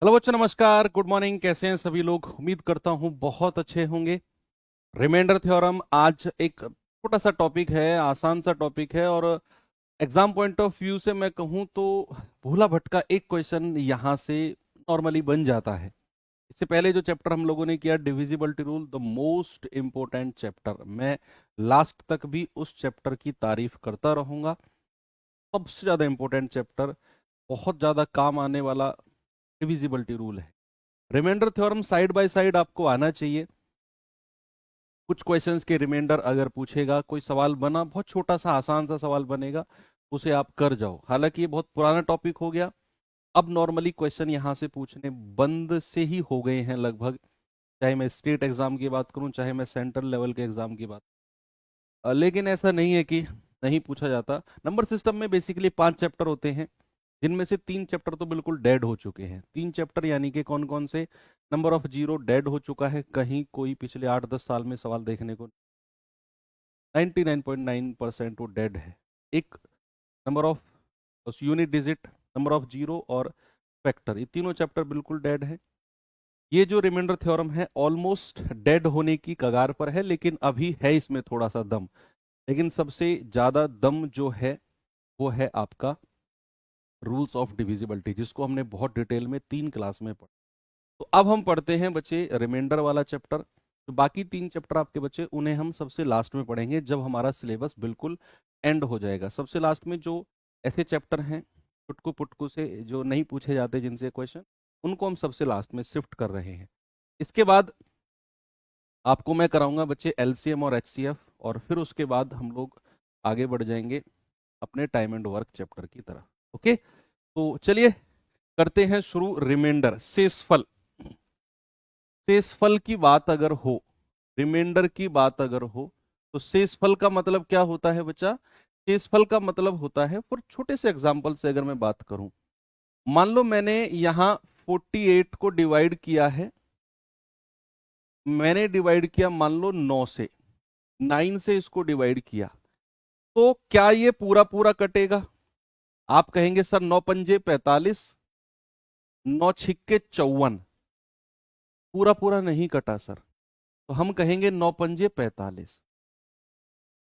Hello बच्चों, नमस्कार, good morning. कैसे हैं सभी लोग? उम्मीद करता हूं बहुत अच्छे होंगे। रिमाइंडर थ्योरम आज एक छोटा सा टॉपिक है, आसान सा टॉपिक है, और एग्जाम पॉइंट ऑफ व्यू से मैं कहूं तो भूला भटका एक क्वेश्चन यहां से नॉर्मली बन जाता है। इससे पहले जो चैप्टर हम लोगों ने किया, divisibility rule, the most important chapter, मैं लास्ट तक भी उस चैप्टर की तारीफ करता रहूंगा। सबसे ज्यादा इंपॉर्टेंट चैप्टर, बहुत ज्यादा काम आने वाला डिविजिबिलिटी रूल है। Remainder theorem side by side आपको आना चाहिए। कुछ क्वेश्चंस के रिमाइंडर अगर पूछेगा, कोई सवाल बना, बहुत छोटा सा आसान सा सवाल बनेगा, उसे आप कर जाओ। हालांकि ये बहुत पुराना टॉपिक हो गया, अब नॉर्मली क्वेश्चन यहाँ से पूछने बंद से ही हो गए हैं लगभग। चाहे मैं स्टेट एग्जाम की बात करूं, चाहे मैं सेंट्रल लेवल के एग्जाम की बात, लेकिन ऐसा नहीं है कि नहीं पूछा जाता। नंबर सिस्टम में बेसिकली 5 चैप्टर होते हैं, जिनमें से 3 चैप्टर तो बिल्कुल डेड हो चुके हैं। 3 चैप्टर यानी कि कौन कौन से? नंबर ऑफ जीरो डेड हो चुका है, कहीं कोई पिछले 8-10 साल में सवाल देखने को 99.9% वो डेड है। एक number of unit digit, number of zero और फैक्टर, ये तीनों चैप्टर बिल्कुल डेड है। ये जो रिमाइंडर थ्योरम है ऑलमोस्ट डेड होने की कगार पर है, लेकिन अभी है इसमें थोड़ा सा दम। लेकिन सबसे ज्यादा दम जो है वो है आपका रूल्स ऑफ डिविजिबिलिटी, जिसको हमने बहुत डिटेल में 3 क्लास में पढ़ा। तो अब हम पढ़ते हैं बच्चे रिमाइंडर वाला चैप्टर। तो बाकी 3 चैप्टर आपके बच्चे, उन्हें हम सबसे लास्ट में पढ़ेंगे, जब हमारा सिलेबस बिल्कुल एंड हो जाएगा। सबसे लास्ट में जो ऐसे चैप्टर हैं चुटकू पुटकू से जो नहीं पूछे जाते जिनसे क्वेश्चन, उनको हम सबसे लास्ट में शिफ्ट कर रहे हैं। इसके बाद आपको मैं कराऊंगा बच्चे एलसीएम और एचसीएफ, और फिर उसके बाद हम लोग आगे बढ़ जाएंगे अपने टाइम एंड वर्क चैप्टर की तरफ। ओके, तो चलिए करते हैं शुरू। रिमाइंडर, शेषफल। शेषफल की बात अगर हो, रिमाइंडर की बात अगर हो, तो शेषफल का मतलब क्या होता है बच्चा? शेषफल का मतलब होता है, फॉर छोटे से एग्जांपल से अगर मैं बात करूं, मान लो मैंने यहां 48 को डिवाइड किया है। मैंने डिवाइड किया मान लो 9 से, 9 से इसको डिवाइड किया, तो क्या ये पूरा पूरा कटेगा? आप कहेंगे सर 9 पंजे 45, 9 छिक्के 54, पूरा पूरा नहीं कटा सर। तो हम कहेंगे 9 पंजे 45।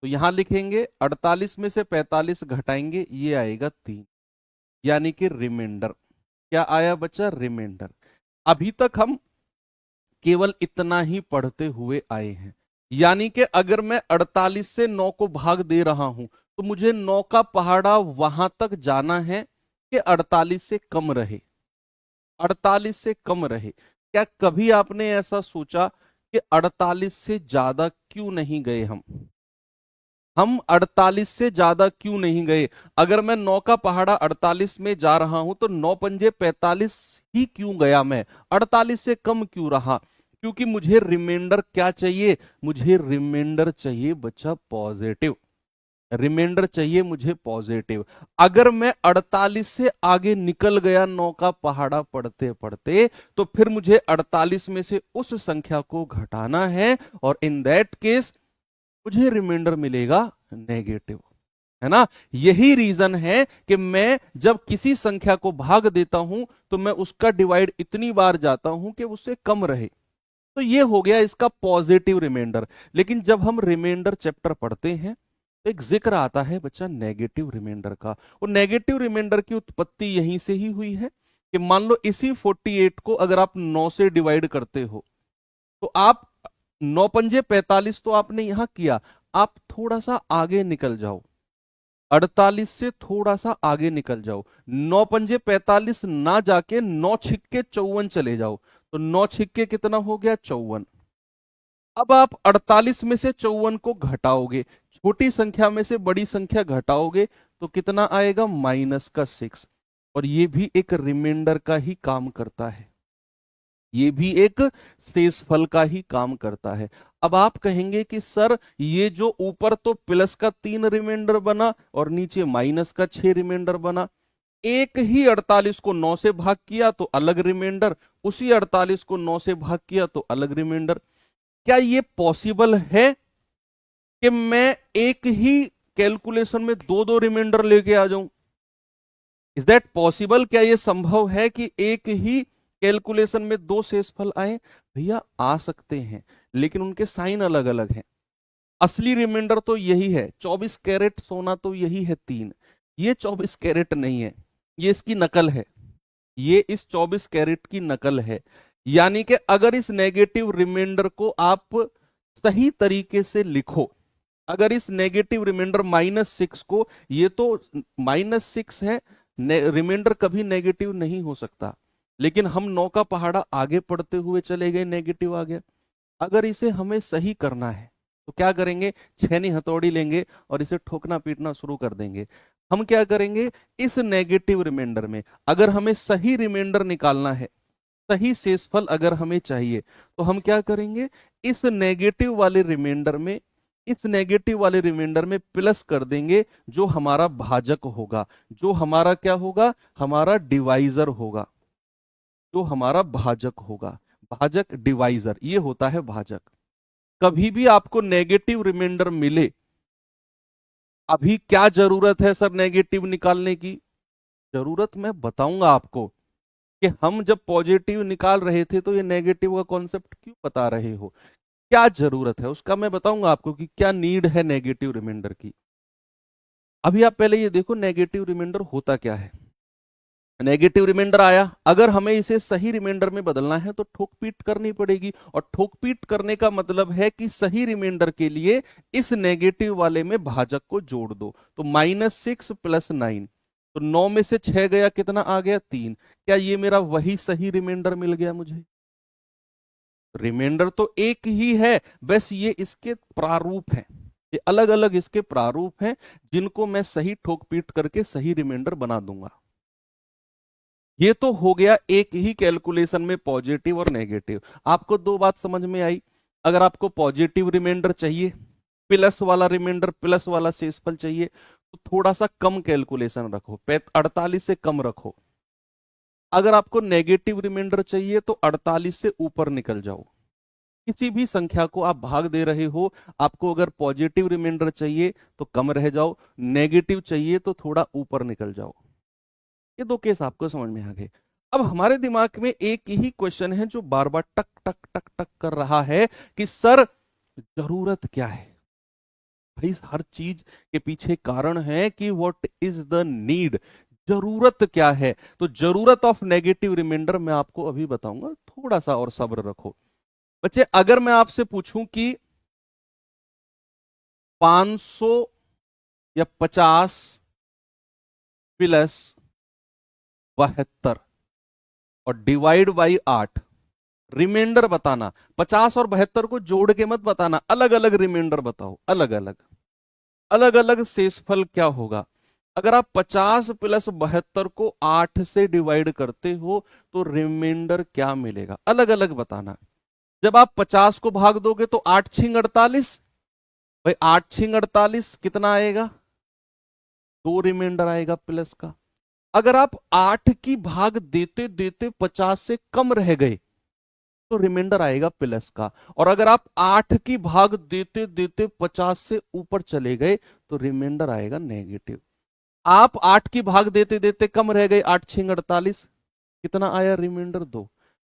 तो यहां लिखेंगे 48 में से 45 घटाएंगे, ये आएगा 3, यानी कि रिमाइंडर। क्या आया बच्चा? रिमाइंडर। अभी तक हम केवल इतना ही पढ़ते हुए आए हैं, यानी कि अगर मैं 48 से 9 को भाग दे रहा हूं, तो मुझे 9 का पहाड़ा वहां तक जाना है कि 48 से कम रहे, 48 से कम रहे। क्या कभी आपने ऐसा सोचा कि 48 से ज्यादा क्यों नहीं गए? हम 48 से ज्यादा क्यों नहीं गए? अगर मैं 9 का पहाड़ा 48 में जा रहा हूं, तो 9 पंजे 45 ही क्यों गया मैं? 48 से कम क्यों रहा? क्योंकि मुझे रिमाइंडर क्या चाहिए? मुझे रिमाइंडर चाहिए बच्चा पॉजिटिव। रिमाइंडर चाहिए मुझे पॉजिटिव। अगर मैं 48 से आगे निकल गया 9 का पहाड़ा पढ़ते पढ़ते, तो फिर मुझे 48 में से उस संख्या को घटाना है, और इन दैट केस मुझे रिमाइंडर मिलेगा नेगेटिव, है ना? यही रीजन है कि मैं जब किसी संख्या को भाग देता हूं, तो मैं उसका डिवाइड इतनी बार जाता हूं कि उससे कम रहे। तो ये हो गया इसका पॉजिटिव रिमाइंडर। लेकिन जब हम रिमाइंडर चैप्टर पढ़ते हैं, तो एक जिक्र आता है बच्चा नेगेटिव रिमाइंडर का। और नेगेटिव रिमाइंडर की उत्पत्ति यहीं से ही हुई है कि मान लो इसी 48 को अगर आप 9 से डिवाइड करते हो, तो आप 9 पंजे 45 तो आपने यहां किया, आप थोड़ा सा आगे निकल जाओ, 48 से थोड़ा सा आगे निकल जाओ, 9 पंजे 45 ना जाके 9 छिक्के 54 चले जाओ, तो 9 छिक्के कितना हो गया? 54। अब आप 48 में से 54 को घटाओगे, छोटी संख्या में से बड़ी संख्या घटाओगे, तो कितना आएगा? -6। और ये भी एक रिमाइंडर का ही काम करता है, ये भी एक शेषफल का ही काम करता है। अब आप कहेंगे कि सर ये जो ऊपर तो प्लस का 3 रिमाइंडर बना और नीचे माइनस का 6 रिमाइंडर बना, एक ही 48 को 9 से भाग किया तो अलग रिमाइंडर, उसी 48 को 9 से भाग किया तो अलग रिमाइंडर। क्या ये पॉसिबल है कि मैं एक ही कैलकुलेशन में दो दो रिमाइंडर लेके आ जाऊं? Is that possible? क्या ये संभव है कि एक ही कैलकुलेशन में दो शेषफल आए, भैया आ सकते हैं, लेकिन उनके साइन अलग अलग हैं। असली रिमाइंडर तो यही है, 24 कैरेट सोना तो यही है 3। ये 24 कैरेट नहीं है, ये इसकी नकल है, ये इस 24 कैरेट की नकल है। यानी कि अगर इस नेगेटिव रिमाइंडर को आप सही तरीके से लिखो, अगर इस नेगेटिव रिमाइंडर -6 को, ये तो -6 है, रिमाइंडर कभी नेगेटिव नहीं हो सकता, लेकिन हम 9 का पहाड़ा आगे पढ़ते हुए चले गए, नेगेटिव आ गया। अगर इसे हमें सही करना है तो क्या करेंगे, छेनी हथौड़ी लेंगे और इसे ठोकना पीटना शुरू कर देंगे। हम क्या करेंगे, इस नेगेटिव रिमाइंडर में अगर हमें सही रिमाइंडर निकालना है, सही शेषफल अगर हमें चाहिए, तो हम क्या करेंगे, इस नेगेटिव वाले रिमाइंडर में, इस नेगेटिव वाले रिमाइंडर में प्लस कर देंगे, जो हमारा भाजक होगा, जो हमारा क्या होगा, हमारा डिवाइजर होगा, जो हमारा भाजक होगा। भाजक डिवाइजर, ये होता है भाजक। कभी भी आपको नेगेटिव रिमाइंडर मिले, अभी क्या जरूरत है सर नेगेटिव निकालने की, जरूरत मैं बताऊंगा आपको कि हम जब पॉजिटिव निकाल रहे थे तो ये नेगेटिव का कॉन्सेप्ट क्यों बता रहे हो, क्या जरूरत है उसका मैं बताऊंगा आपको कि क्या नीड है नेगेटिव रिमाइंडर की। अभी आप पहले ये देखो नेगेटिव रिमाइंडर होता क्या है। नेगेटिव रिमाइंडर आया, अगर हमें इसे सही रिमाइंडर में बदलना है तो ठोक पीट करनी पड़ेगी, और ठोक पीट करने का मतलब है कि सही रिमाइंडर के लिए इस नेगेटिव वाले में भाजक को जोड़ दो। तो -6 + 9, तो 9 में से 6 गया, कितना आ गया, 3। क्या ये मेरा वही सही रिमाइंडर मिल गया मुझे? रिमाइंडर तो एक ही है, बस ये इसके प्रारूप हैं, ये अलग अलग इसके प्रारूप हैं, जिनको मैं सही ठोक पीट करके सही रिमाइंडर बना दूंगा। ये तो हो गया एक ही कैलकुलेशन में पॉजिटिव और नेगेटिव। आपको दो बात समझ में आई, अगर आपको पॉजिटिव रिमाइंडर चाहिए, प्लस वाला रिमाइंडर, प्लस वाला शेषफल चाहिए, तो थोड़ा सा कम कैलकुलेशन रखो, 48 से कम रखो। अगर आपको नेगेटिव रिमाइंडर चाहिए तो 48 से ऊपर निकल जाओ। किसी भी संख्या को आप भाग दे रहे हो, आपको अगर पॉजिटिव रिमाइंडर चाहिए तो कम रह जाओ, नेगेटिव चाहिए तो थोड़ा ऊपर निकल जाओ। ये दो केस आपको समझ में आ गए। अब हमारे दिमाग में एक ही क्वेश्चन है जो बार बार टक टक टक टक कर रहा है कि सर जरूरत क्या है। भाई हर चीज के पीछे कारण है कि व्हाट इज द नीड, जरूरत क्या है। तो जरूरत ऑफ नेगेटिव रिमाइंडर मैं आपको अभी बताऊंगा, थोड़ा सा और सब्र रखो। बच्चे अगर मैं आपसे पूछूं कि 500 या 50 + 72 और डिवाइड बाई 8, रिमाइंडर बताना, 50 और 72 को जोड़ के मत बताना, अलग अलग रिमाइंडर बताओ, अलग अलग, अलग अलग शेषफल क्या होगा। अगर आप 50 + 72 को 8 से डिवाइड करते हो तो रिमाइंडर क्या मिलेगा, अलग अलग बताना। जब आप 50 को भाग दोगे तो 8 × 48, भाई 8 × 48 कितना आएगा, 2 रिमाइंडर आएगा प्लस का। अगर आप 8 की भाग देते देते 50 से कम रह गए तो रिमाइंडर आएगा प्लस का, और अगर आप 8 की भाग देते देते 50 से ऊपर चले गए तो रिमाइंडर आएगा नेगेटिव। आप 8 की भाग देते देते कम रह गए, 8 × 48 कितना आया, रिमाइंडर 2।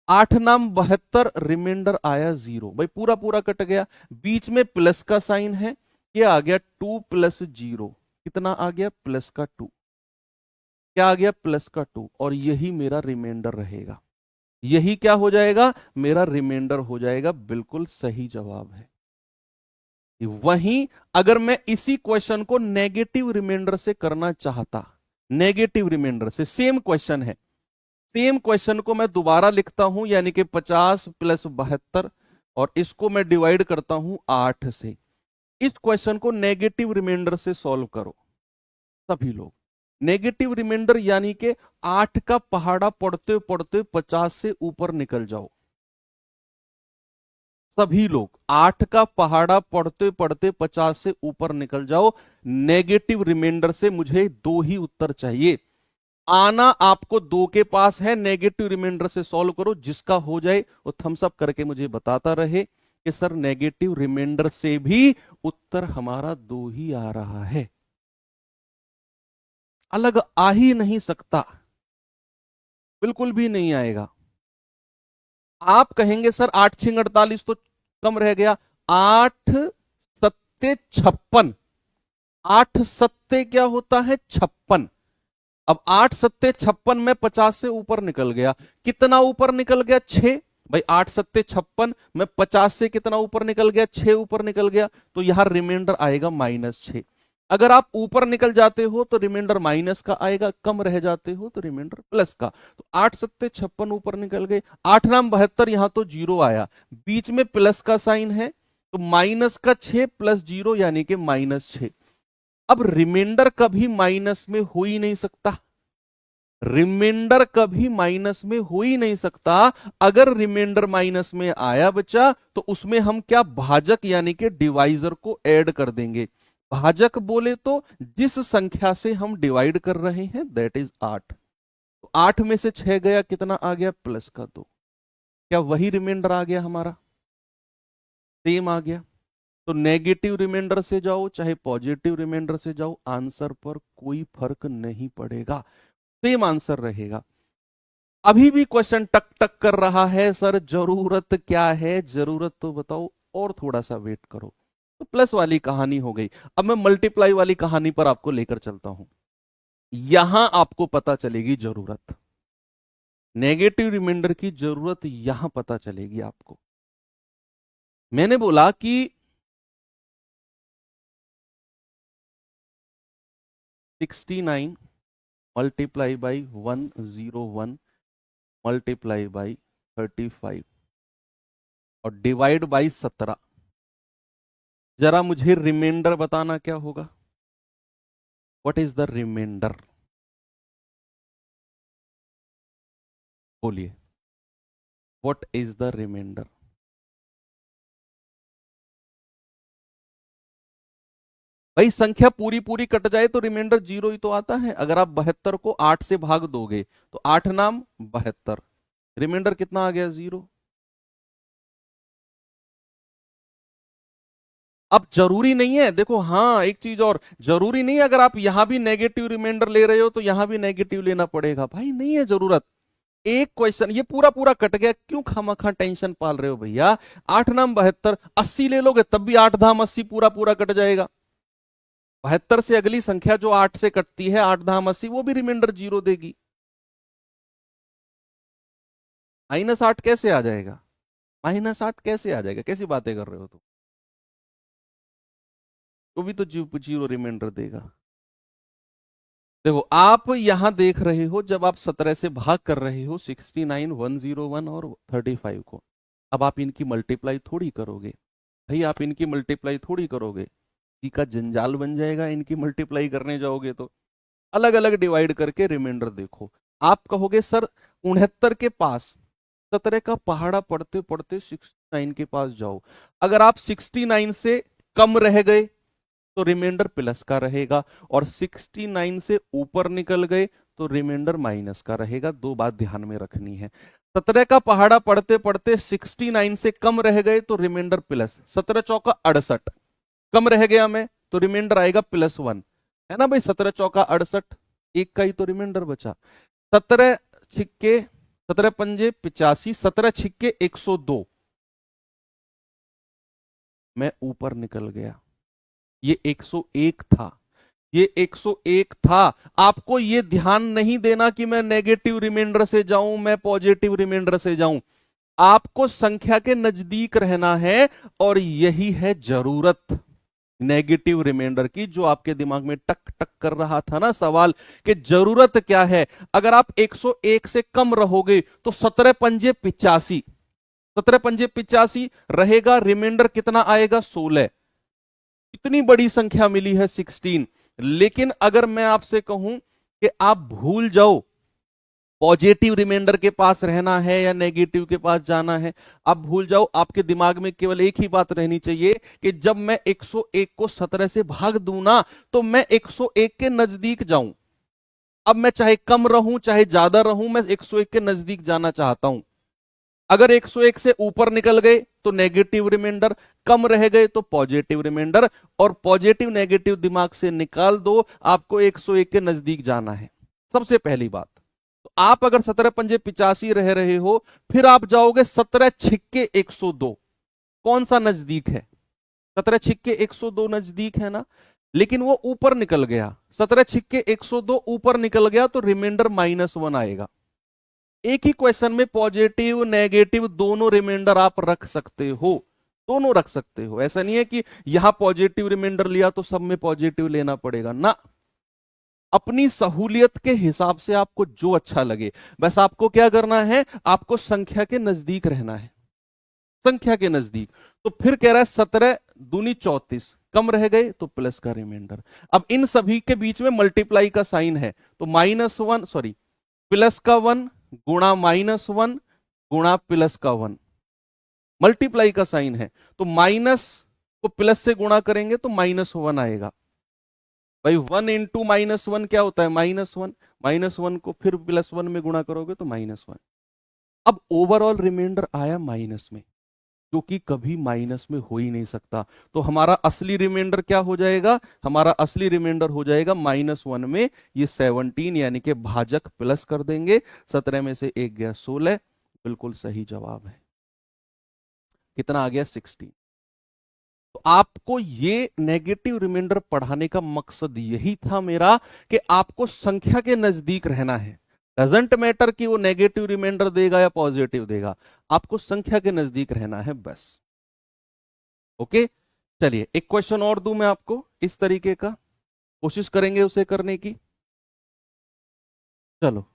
8 नाम 72, रिमाइंडर आया 0। भाई पूरा पूरा कट गया, बीच में प्लस का साइन है, ये आ गया 2 + 0, कितना आ गया, प्लस का 2। क्या आ गया, प्लस का 2, और यही मेरा रिमाइंडर रहेगा। यही क्या हो जाएगा, मेरा रिमाइंडर हो जाएगा। बिल्कुल सही जवाब है। वहीं अगर मैं इसी क्वेश्चन को नेगेटिव रिमाइंडर से करना चाहता, नेगेटिव रिमाइंडर से, सेम क्वेश्चन है, सेम क्वेश्चन को मैं दोबारा लिखता हूं, यानी कि 50 + 72, और इसको मैं डिवाइड करता हूं 8 से। इस क्वेश्चन को नेगेटिव रिमाइंडर से सॉल्व करो सभी लोग। नेगेटिव रिमाइंडर यानी कि 8 का पहाड़ा पढ़ते पढ़ते 50 से ऊपर निकल जाओ। सभी लोग 8 का पहाड़ा पढ़ते पढ़ते 50 से ऊपर निकल जाओ। नेगेटिव रिमाइंडर से मुझे 2 ही उत्तर चाहिए। आना आपको 2 के पास है, नेगेटिव रिमाइंडर से सॉल्व करो, जिसका हो जाए वो थम्स अप करके मुझे बताता रहे कि सर नेगेटिव रिमाइंडर से भी उत्तर हमारा 2 ही आ रहा है, अलग आ ही नहीं सकता, बिल्कुल भी नहीं आएगा। आप कहेंगे सर 8 छिंग 48 तो कम रह गया, 8 सत्ते 56, 8 सत्ते क्या होता है 56। अब 8 सत्ते 56 में 50 से ऊपर निकल गया, कितना ऊपर निकल गया 6। भाई 8 सत्ते 56 में 50 से कितना ऊपर निकल गया 6 ऊपर निकल गया, तो यहां रिमाइंडर आएगा -6। अगर आप ऊपर निकल जाते हो तो रिमाइंडर माइनस का आएगा, कम रह जाते हो तो रिमाइंडर प्लस का। तो 8 सत्ते 56 ऊपर निकल गए, 8 नाम 72, यहां तो जीरो आया, बीच में प्लस का साइन है, तो माइनस का 6 प्लस जीरो यानी कि -6। अब रिमाइंडर कभी माइनस में हो ही नहीं सकता, रिमाइंडर कभी माइनस में हो ही नहीं सकता। अगर रिमाइंडर माइनस में आया बच्चा तो उसमें हम क्या भाजक यानी कि डिवाइजर को ऐड कर देंगे। भाजक बोले तो जिस संख्या से हम डिवाइड कर रहे हैं दैट इज 8। तो 8 में से 6 गया, कितना आ गया प्लस का 2। क्या वही रिमाइंडर आ गया हमारा, सेम आ गया। तो नेगेटिव रिमाइंडर से जाओ चाहे पॉजिटिव रिमाइंडर से जाओ, आंसर पर कोई फर्क नहीं पड़ेगा, सेम आंसर रहेगा। अभी भी क्वेश्चन टक टक कर रहा है, सर जरूरत क्या है, जरूरत तो बताओ, और थोड़ा सा वेट करो। तो प्लस वाली कहानी हो गई, अब मैं मल्टीप्लाई वाली कहानी पर आपको लेकर चलता हूं। यहां आपको पता चलेगी जरूरत, नेगेटिव रिमाइंडर की जरूरत यहां पता चलेगी आपको। मैंने बोला कि 69 मल्टीप्लाई बाई 101 मल्टीप्लाई बाई 35 और डिवाइड बाई 17। जरा मुझे रिमाइंडर बताना क्या होगा, व्हाट इज द रिमाइंडर, बोलिए व्हाट इज द रिमाइंडर। भाई संख्या पूरी पूरी कट जाए तो रिमाइंडर जीरो ही तो आता है। अगर आप 72 को 8 से भाग दोगे तो 8 नाम 72, रिमाइंडर कितना आ गया 0। अब जरूरी नहीं है, देखो हाँ एक चीज और, जरूरी नहीं है अगर आप यहां भी नेगेटिव रिमाइंडर ले रहे हो तो यहां भी नेगेटिव लेना पड़ेगा, भाई नहीं है जरूरत। एक क्वेश्चन ये पूरा पूरा कट गया, क्यों खामखा टेंशन पाल रहे हो भैया। 8 नाम 72, 80 ले लोगे तब भी 8 धाम 80 पूरा पूरा कट जाएगा। 72 से अगली संख्या जो 8 से कटती है 8 धाम 80, वो भी रिमाइंडर जीरो देगी। -8 कैसे आ जाएगा, -8 कैसे आ जाएगा, कैसी बातें कर रहे हो तुम, वो भी तो जीरो रिमाइंडर देगा। देखो आप यहां देख रहे हो जब आप 17 से भाग कर रहे हो 69, 101 और 35 को, अब आप इनकी मल्टीप्लाई थोड़ी करोगे भाई, आप इनकी मल्टीप्लाई थोड़ी करोगे, इसी का जंजाल बन जाएगा इनकी मल्टीप्लाई करने जाओगे तो। अलग अलग डिवाइड करके रिमाइंडर देखो। आप कहोगे सर 69 के पास 17 का पहाड़ा पढ़ते पढ़ते 69 के पास जाओ, अगर आप 69 से कम रह गए तो रिमाइंडर प्लस का रहेगा, और 69 से ऊपर निकल गए तो रिमाइंडर माइनस का रहेगा। दो बात ध्यान में रखनी है, 17 का पहाड़ा पढ़ते पढ़ते 69 से कम रह गए तो रिमाइंडर प्लस, 17 चौका 68, कम रह गया मैं तो रिमाइंडर आएगा +1, है ना भाई। 17 चौका 68, एक का ही तो रिमाइंडर बचा। 17 छिक्के 17 पंजे 85, 17 छिक्के 102, मैं ऊपर निकल गया, ये 101 था, ये 101 था। आपको ये ध्यान नहीं देना कि मैं नेगेटिव रिमाइंडर से जाऊं मैं पॉजिटिव रिमाइंडर से जाऊं, आपको संख्या के नजदीक रहना है, और यही है जरूरत नेगेटिव रिमाइंडर की, जो आपके दिमाग में टक टक कर रहा था ना सवाल कि जरूरत क्या है। अगर आप 101 से कम रहोगे तो 17 पंजे 85, 17 पंजे 85 रहेगा, रिमाइंडर कितना आएगा 16। इतनी बड़ी संख्या मिली है 16। लेकिन अगर मैं आपसे कहूं कि आप भूल जाओ पॉजिटिव रिमाइंडर के पास रहना है या नेगेटिव के पास जाना है, आप भूल जाओ, आपके दिमाग में केवल एक ही बात रहनी चाहिए कि जब मैं 101 को 17 से भाग दूं ना तो मैं 101 के नजदीक जाऊं। अब मैं चाहे कम रहूं चाहे ज्यादा रहूं, मैं 101 के नजदीक जाना चाहता हूं। अगर 101 से ऊपर निकल गए तो नेगेटिव रिमाइंडर, कम रह गए तो पॉजिटिव रिमाइंडर, और पॉजिटिव नेगेटिव दिमाग से निकाल दो, आपको 101 के नजदीक जाना है, सबसे पहली बात। तो आप अगर 17 पंजे 85 रह रहे हो, फिर आप जाओगे 17 छिक्के 102, कौन सा नजदीक है? 17 छिक्के 102 नजदीक है ना, लेकिन वो ऊपर निकल गया, 17 छिक्के 102 ऊपर निकल गया, तो रिमाइंडर -1 आएगा। एक ही क्वेश्चन में पॉजिटिव नेगेटिव दोनों रिमाइंडर आप रख सकते हो, दोनों रख सकते हो। ऐसा नहीं है कि यहां पॉजिटिव रिमाइंडर लिया तो सब में पॉजिटिव लेना पड़ेगा ना, अपनी सहूलियत के हिसाब से आपको जो अच्छा लगे। बस आपको क्या करना है, आपको संख्या के नजदीक रहना है, संख्या के नजदीक। तो फिर कह रहा है 17 दूनी 34, कम रह गए तो प्लस का रिमाइंडर। अब इन सभी के बीच में मल्टीप्लाई का साइन है, तो -1 सॉरी प्लस का 1 गुणा -1 गुणा प्लस का 1, मल्टीप्लाई का साइन है, तो माइनस को प्लस से गुणा करेंगे तो -1 आएगा। भाई 1 इंटू -1 क्या होता है? -1, -1 को फिर +1 में गुणा करोगे तो -1। अब ओवरऑल रिमाइंडर आया माइनस में, जो कि कभी माइनस में हो ही नहीं सकता। तो हमारा असली रिमाइंडर क्या हो जाएगा? हमारा असली रिमाइंडर हो जाएगा -1 में ये 17, यानी कि भाजक प्लस कर देंगे, 17 में से 1 गया 16, बिल्कुल सही जवाब है। कितना आ गया? 16। तो आपको ये नेगेटिव रिमाइंडर पढ़ाने का मकसद यही था मेरा, कि आपको संख्या के नजदीक रहना है। डजेंट मैटर कि वो नेगेटिव रिमाइंडर देगा या पॉजिटिव देगा, आपको संख्या के नजदीक रहना है बस। ओके, चलिए एक क्वेश्चन और दूं मैं आपको इस तरीके का, कोशिश करेंगे उसे करने की। चलो,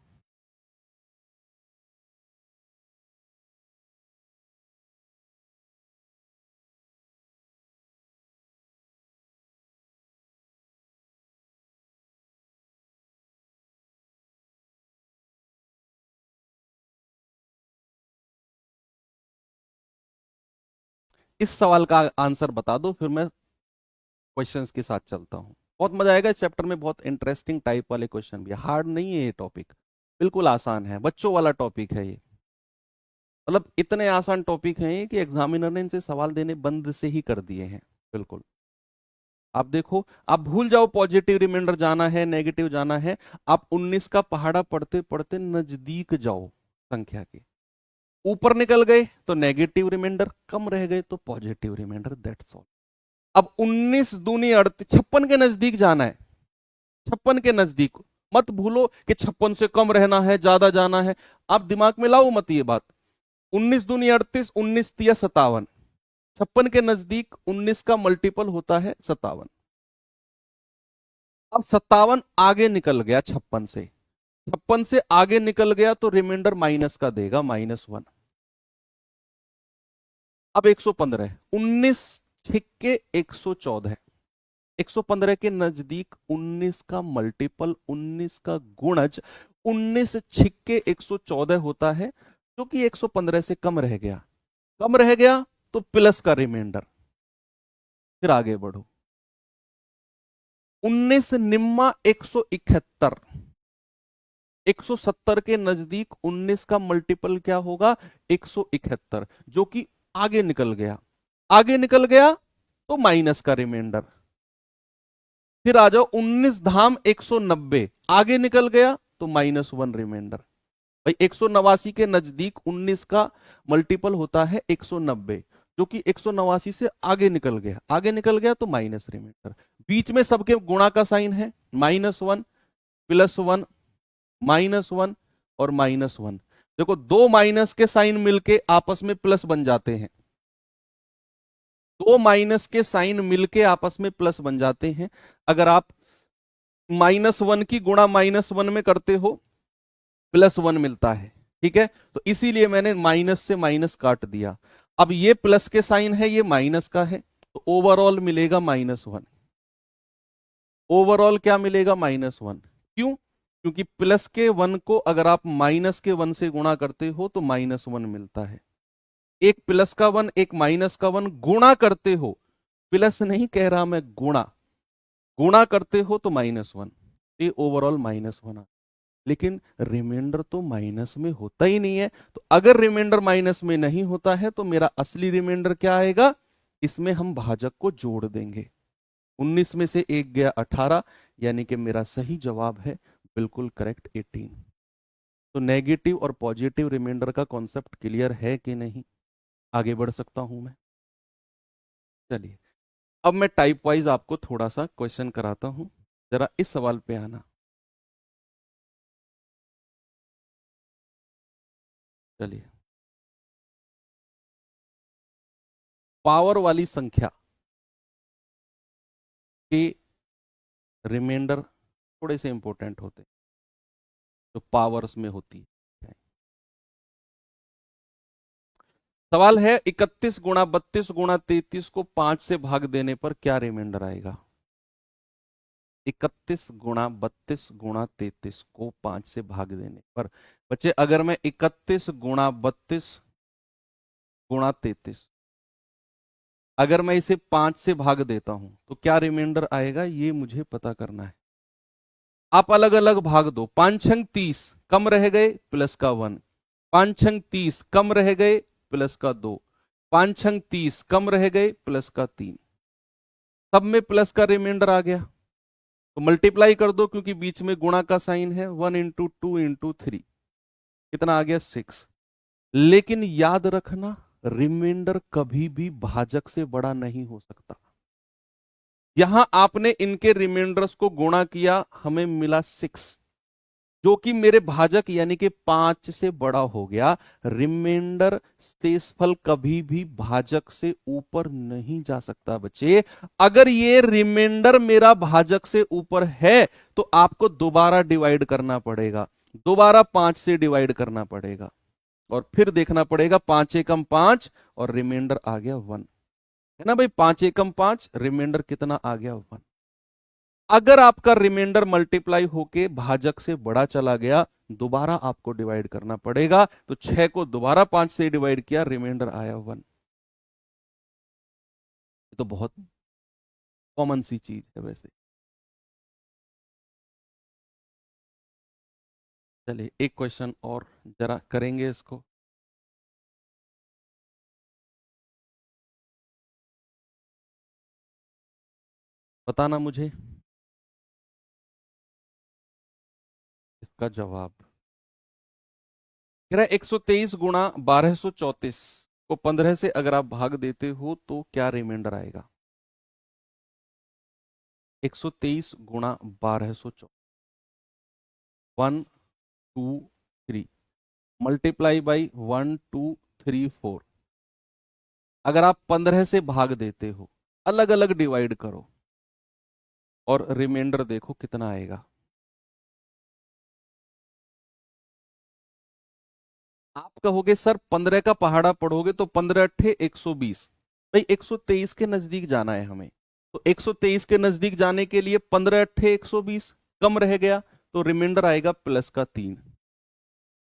इस सवाल का आंसर बता दो, फिर मैं क्वेश्चंस के साथ चलता हूं। बहुत मजा आएगा इस चैप्टर में, बहुत इंटरेस्टिंग टाइप वाले क्वेश्चन भी, हार्ड नहीं है ये टॉपिक, बिल्कुल आसान है, बच्चों वाला टॉपिक है ये। मतलब इतने आसान टॉपिक हैं ये कि एग्जामिनर ने इनसे सवाल देने बंद से ही कर दिए हैं। बिल्कुल, आप देखो, आप भूल जाओ पॉजिटिव रिमाइंडर जाना है नेगेटिव जाना है, आप 19 का पहाड़ा पढ़ते पढ़ते नजदीक जाओ संख्या के, ऊपर निकल गए तो नेगेटिव रिमाइंडर, कम रह गए तो पॉजिटिव रिमाइंडर, दैट्स ऑल। अब 19 दूनी 38, 56 के नजदीक जाना है, 56 के नजदीक। मत भूलो कि 56 से कम रहना है ज्यादा जाना है, आप दिमाग में लाओ मत ये बात। 19 दूनी 38, 19 तिया 57, 56 के नजदीक 19 का मल्टीपल होता है 57। अब 57 आगे निकल गया 56 से, 56 से आगे निकल गया तो रिमाइंडर माइनस का देगा, -1। अब 115, 19 छिक्के 114, 115 के नजदीक 19 का मल्टीपल, 19 का गुणज 19 छिक्के 114 होता है, जो कि 115 से कम रह गया, कम रह गया तो प्लस का रिमाइंडर। फिर आगे बढ़ो, 19 निम्मा 171, 170 के नजदीक 19 का मल्टीपल क्या होगा? 171, जो कि आगे निकल गया, आगे निकल गया तो माइनस का रिमाइंडर। फिर आ जाओ 19 धाम 190, आगे निकल गया तो -1 रिमाइंडर। भाई 189 के नजदीक 19 का मल्टीपल होता है 190, जो कि 189 से आगे निकल गया, आगे निकल गया तो माइनस रिमाइंडर। बीच में सबके गुणा का साइन है, -1 +1 -1 और -1। देखो दो माइनस के साइन मिलके आपस में प्लस बन जाते हैं, दो माइनस के साइन मिलके आपस में प्लस बन जाते हैं। अगर आप -1 की गुणा -1 में करते हो, +1 मिलता है, ठीक है, तो इसीलिए मैंने माइनस से माइनस काट दिया। अब ये प्लस के साइन है, ये माइनस का है, तो ओवरऑल मिलेगा -1। ओवरऑल क्या मिलेगा? -1। क्यों? क्योंकि प्लस के 1 को अगर आप माइनस के 1 से गुणा करते हो तो -1 मिलता है। एक प्लस का 1 एक माइनस का 1 गुणा करते हो, प्लस नहीं कह रहा मैं, गुणा, गुणा करते हो तो -1, ये ओवरऑल -1। लेकिन रिमाइंडर तो माइनस में होता ही नहीं है, तो अगर रिमाइंडर माइनस में नहीं होता है तो मेरा असली रिमाइंडर क्या आएगा? इसमें हम भाजक को जोड़ देंगे, 19 में से 1 गया 18, यानी कि मेरा सही जवाब है बिल्कुल करेक्ट 18। तो नेगेटिव और पॉजिटिव रिमाइंडर का कॉन्सेप्ट क्लियर है कि नहीं? आगे बढ़ सकता हूं मैं? चलिए, अब मैं टाइप वाइज आपको थोड़ा सा क्वेश्चन कराता हूं, जरा इस सवाल पे आना। चलिए, पावर वाली संख्या के रिमाइंडर थोड़े से इंपॉर्टेंट होते हैं जो पावर्स में होती है। सवाल है 31 गुणा 32 गुणा 33 को 5 से भाग देने पर क्या रिमाइंडर आएगा? 31 गुणा 32 गुणा 33 को 5 से भाग देने पर बच्चे, अगर मैं 31 गुणा 32 गुणा 33 अगर मैं इसे 5 से भाग देता हूं तो क्या रिमाइंडर आएगा, ये मुझे पता करना है। आप अलग अलग भाग दो। 5 छंग 30, कम रह गए प्लस का 1। 5 छंग 30 कम रह गए प्लस का 2। 5 छंग 30 कम रह गए प्लस का 3। सब में प्लस का रिमाइंडर आ गया तो मल्टीप्लाई कर दो, क्योंकि बीच में गुणा का साइन है। 1 इंटू 2 इंटू 3 कितना आ गया? 6। लेकिन याद रखना, रिमाइंडर कभी भी भाजक से बड़ा नहीं हो सकता। यहां आपने इनके रिमाइंडर्स को गुणा किया, हमें मिला 6, जो कि मेरे भाजक यानी कि 5 से बड़ा हो गया। रिमाइंडर शेषफल कभी भी भाजक से ऊपर नहीं जा सकता बच्चे। अगर ये रिमाइंडर मेरा भाजक से ऊपर है तो आपको दोबारा डिवाइड करना पड़ेगा, दोबारा 5 से डिवाइड करना पड़ेगा, और फिर देखना पड़ेगा 5 एकम 5 और रिमाइंडर आ गया 1, है ना भाई? 5 एकम 5, रिमाइंडर कितना आ गया? 1। अगर आपका रिमाइंडर मल्टीप्लाई होके भाजक से बड़ा चला गया, दोबारा आपको डिवाइड करना पड़ेगा। तो 6 को दोबारा 5 से डिवाइड किया, रिमाइंडर आया 1। ये तो बहुत कॉमन सी चीज है वैसे। चलिए, एक क्वेश्चन और जरा करेंगे इसको। बताना मुझे इसका जवाब। कह रहा है 123 गुणा 1234 को 15 से अगर आप भाग देते हो तो क्या रिमाइंडर आएगा? 123 गुणा 1234, 1 2 3 मल्टीप्लाई बाई 1 2 3 4। अगर आप 15 से भाग देते हो, अलग अलग डिवाइड करो और रिमाइंडर देखो कितना आएगा। आप कहोगे सर 15 का पहाड़ा पढ़ोगे तो 15 अट्ठे 120। भाई 123 के नजदीक जाना है हमें, तो 123 के नजदीक जाने के लिए 15 अट्ठे 120, कम रह गया तो रिमाइंडर आएगा प्लस का 3।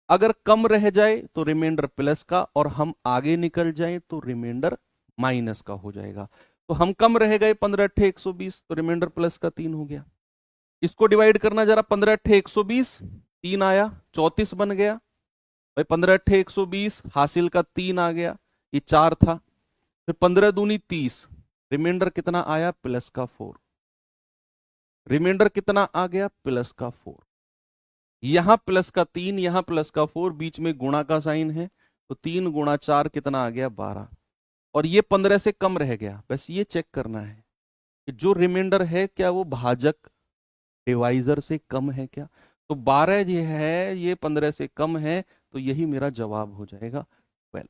अगर कम रह जाए तो रिमाइंडर प्लस का, और हम आगे निकल जाए तो रिमाइंडर माइनस का हो जाएगा। तो हम कम रह गए 15 अट्ठे 120, तो रिमाइंडर प्लस का 3 हो गया। इसको डिवाइड करना जरा। 15 अट्ठे 120, 3 आया 34 बन गया। भाई 15 अट्ठे 120, हासिल का 3 आ गया, ये 4 था। फिर 15 दूनी 30, रिमाइंडर कितना आया? प्लस का 4। रिमाइंडर कितना आ गया? प्लस का 4। यहां प्लस का 3, यहां प्लस का 4, बीच में गुणा का साइन है, तो 3 गुणा 4 कितना आ गया? 12। और ये 15 से कम रह गया। बस ये चेक करना है कि जो रिमाइंडर है क्या वो भाजक डिवाइजर से कम है क्या? तो 12 ये है, ये 15 से कम है, तो यही मेरा जवाब हो जाएगा 12।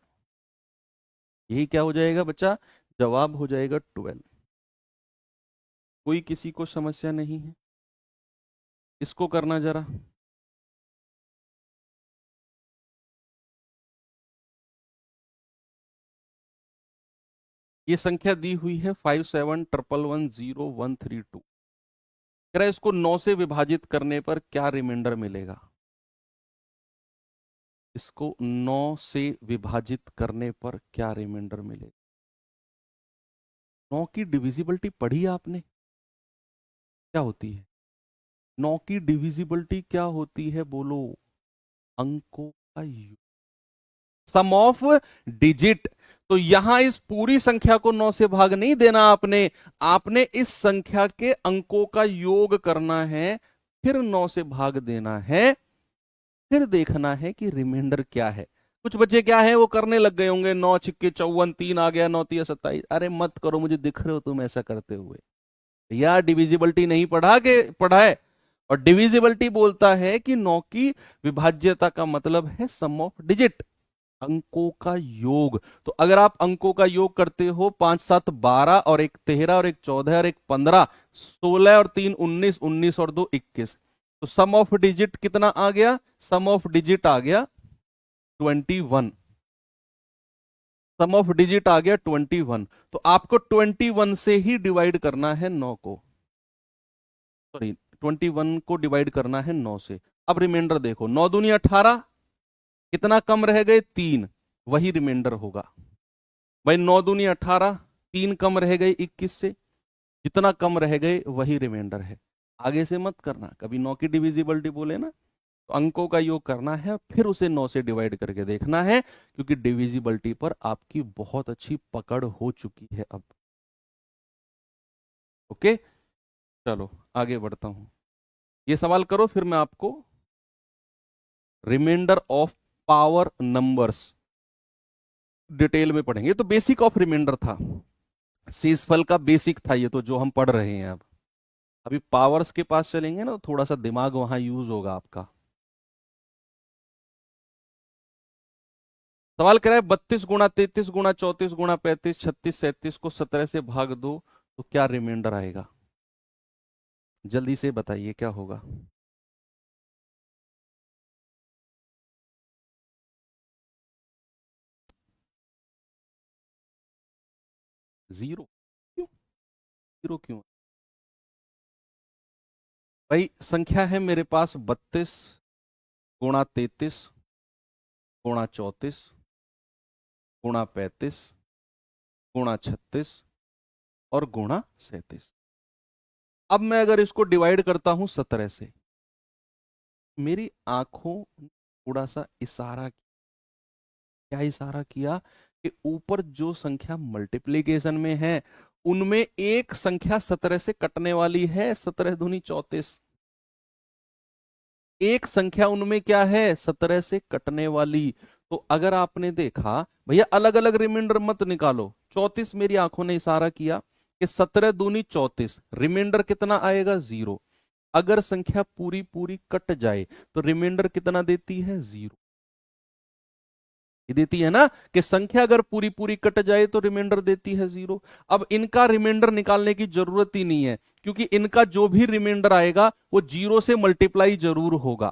यही क्या हो जाएगा बच्चा? जवाब हो जाएगा 12। कोई किसी को समस्या नहीं है? इसको करना जरा। ये संख्या दी हुई है 57110132। कह रहा है इसको 9 से विभाजित करने पर क्या रिमाइंडर मिलेगा? इसको 9 से विभाजित करने पर क्या रिमाइंडर मिलेगा? 9 की डिविजिबिलिटी पढ़ी आपने? क्या होती है 9 की डिविजिबिलिटी? क्या होती है बोलो? अंकों का योग, सम ऑफ डिजिट। तो यहां इस पूरी संख्या को 9 से भाग नहीं देना आपने, आपने इस संख्या के अंकों का योग करना है, फिर 9 से भाग देना है, फिर देखना है कि रिमाइंडर क्या है। कुछ बच्चे क्या है वो करने लग गए होंगे, 9 छिक्के 54, 3 आ गया, 9 तिया 27। अरे मत करो, मुझे दिख रहे हो तुम ऐसा करते हुए। या डिविजिबिलिटी नहीं पढ़ा है। और डिविजिबिलिटी बोलता है कि 9 की विभाज्यता का मतलब है सम ऑफ डिजिट, अंकों का योग। तो अगर आप अंकों का योग करते हो, 5 7 12 और एक 13 और एक 14 और एक 15, 16 और 3 19, 19 और 2 21, तो सम ऑफ डिजिट कितना आ गया? सम ऑफ डिजिट आ गया 21। सम ऑफ डिजिट आ गया 21। तो आपको 21 से ही डिवाइड करना है 9 को, सॉरी 21 को डिवाइड करना है 9 से। अब रिमाइंडर देखो, 9 दूनी 18, कितना कम रह गए? 3, वही रिमाइंडर होगा। भाई 9 दूनी 18, 3 कम रह गए 21 से, जितना कम रह गए वही रिमाइंडर है। आगे से मत करना, कभी 9 की डिविजिबिलिटी बोले ना तो अंकों का योग करना है, फिर उसे 9 से डिवाइड करके देखना है, क्योंकि डिविजिबिलिटी पर आपकी बहुत अच्छी पकड़ हो चुकी है अब। ओके, चलो आगे बढ़ता हूं। ये सवाल करो, फिर मैं आपको remainder of power numbers detail में पढ़ेंगे। तो बेसिक ऑफ रिमाइंडर था, शेषफल का बेसिक था ये, तो जो हम पढ़ रहे हैं अब। अभी पावर्स के पास चलेंगे ना, थोड़ा सा दिमाग वहां यूज होगा आपका। सवाल कह रहा है 32 गुणा 33 गुणा 34 गुणा 35 36 37 को 17 से भाग दो तो क्या रिमाइंडर आएगा? जल्दी से बताइए क्या होगा। जीरो क्यों? जीरो क्यों? भाई संख्या है मेरे पास 32 गुणा 33 गुणा 34 गुणा 35 गुणा 36 और गुणा 37। अब मैं अगर इसको डिवाइड करता हूं 17 से, मेरी आंखों ने थोड़ा सा इशारा, क्या इशारा किया? कि ऊपर जो संख्या मल्टीप्लीकेशन में है उनमें एक संख्या 17 से कटने वाली है, 17 दूनी 34। एक संख्या उनमें क्या है? 17 से कटने वाली। तो अगर आपने देखा, भैया अलग अलग रिमाइंडर मत निकालो, 34 मेरी आंखों ने इशारा किया कि 17 दूनी 34, रिमाइंडर कितना आएगा? 0। अगर संख्या पूरी पूरी कट जाए तो रिमाइंडर कितना देती है? 0। ये देती है ना कि संख्या अगर पूरी पूरी कट जाए तो रिमाइंडर देती है 0। अब इनका रिमाइंडर निकालने की जरूरत ही नहीं है, क्योंकि इनका जो भी रिमाइंडर आएगा वो 0 से मल्टीप्लाई जरूर होगा।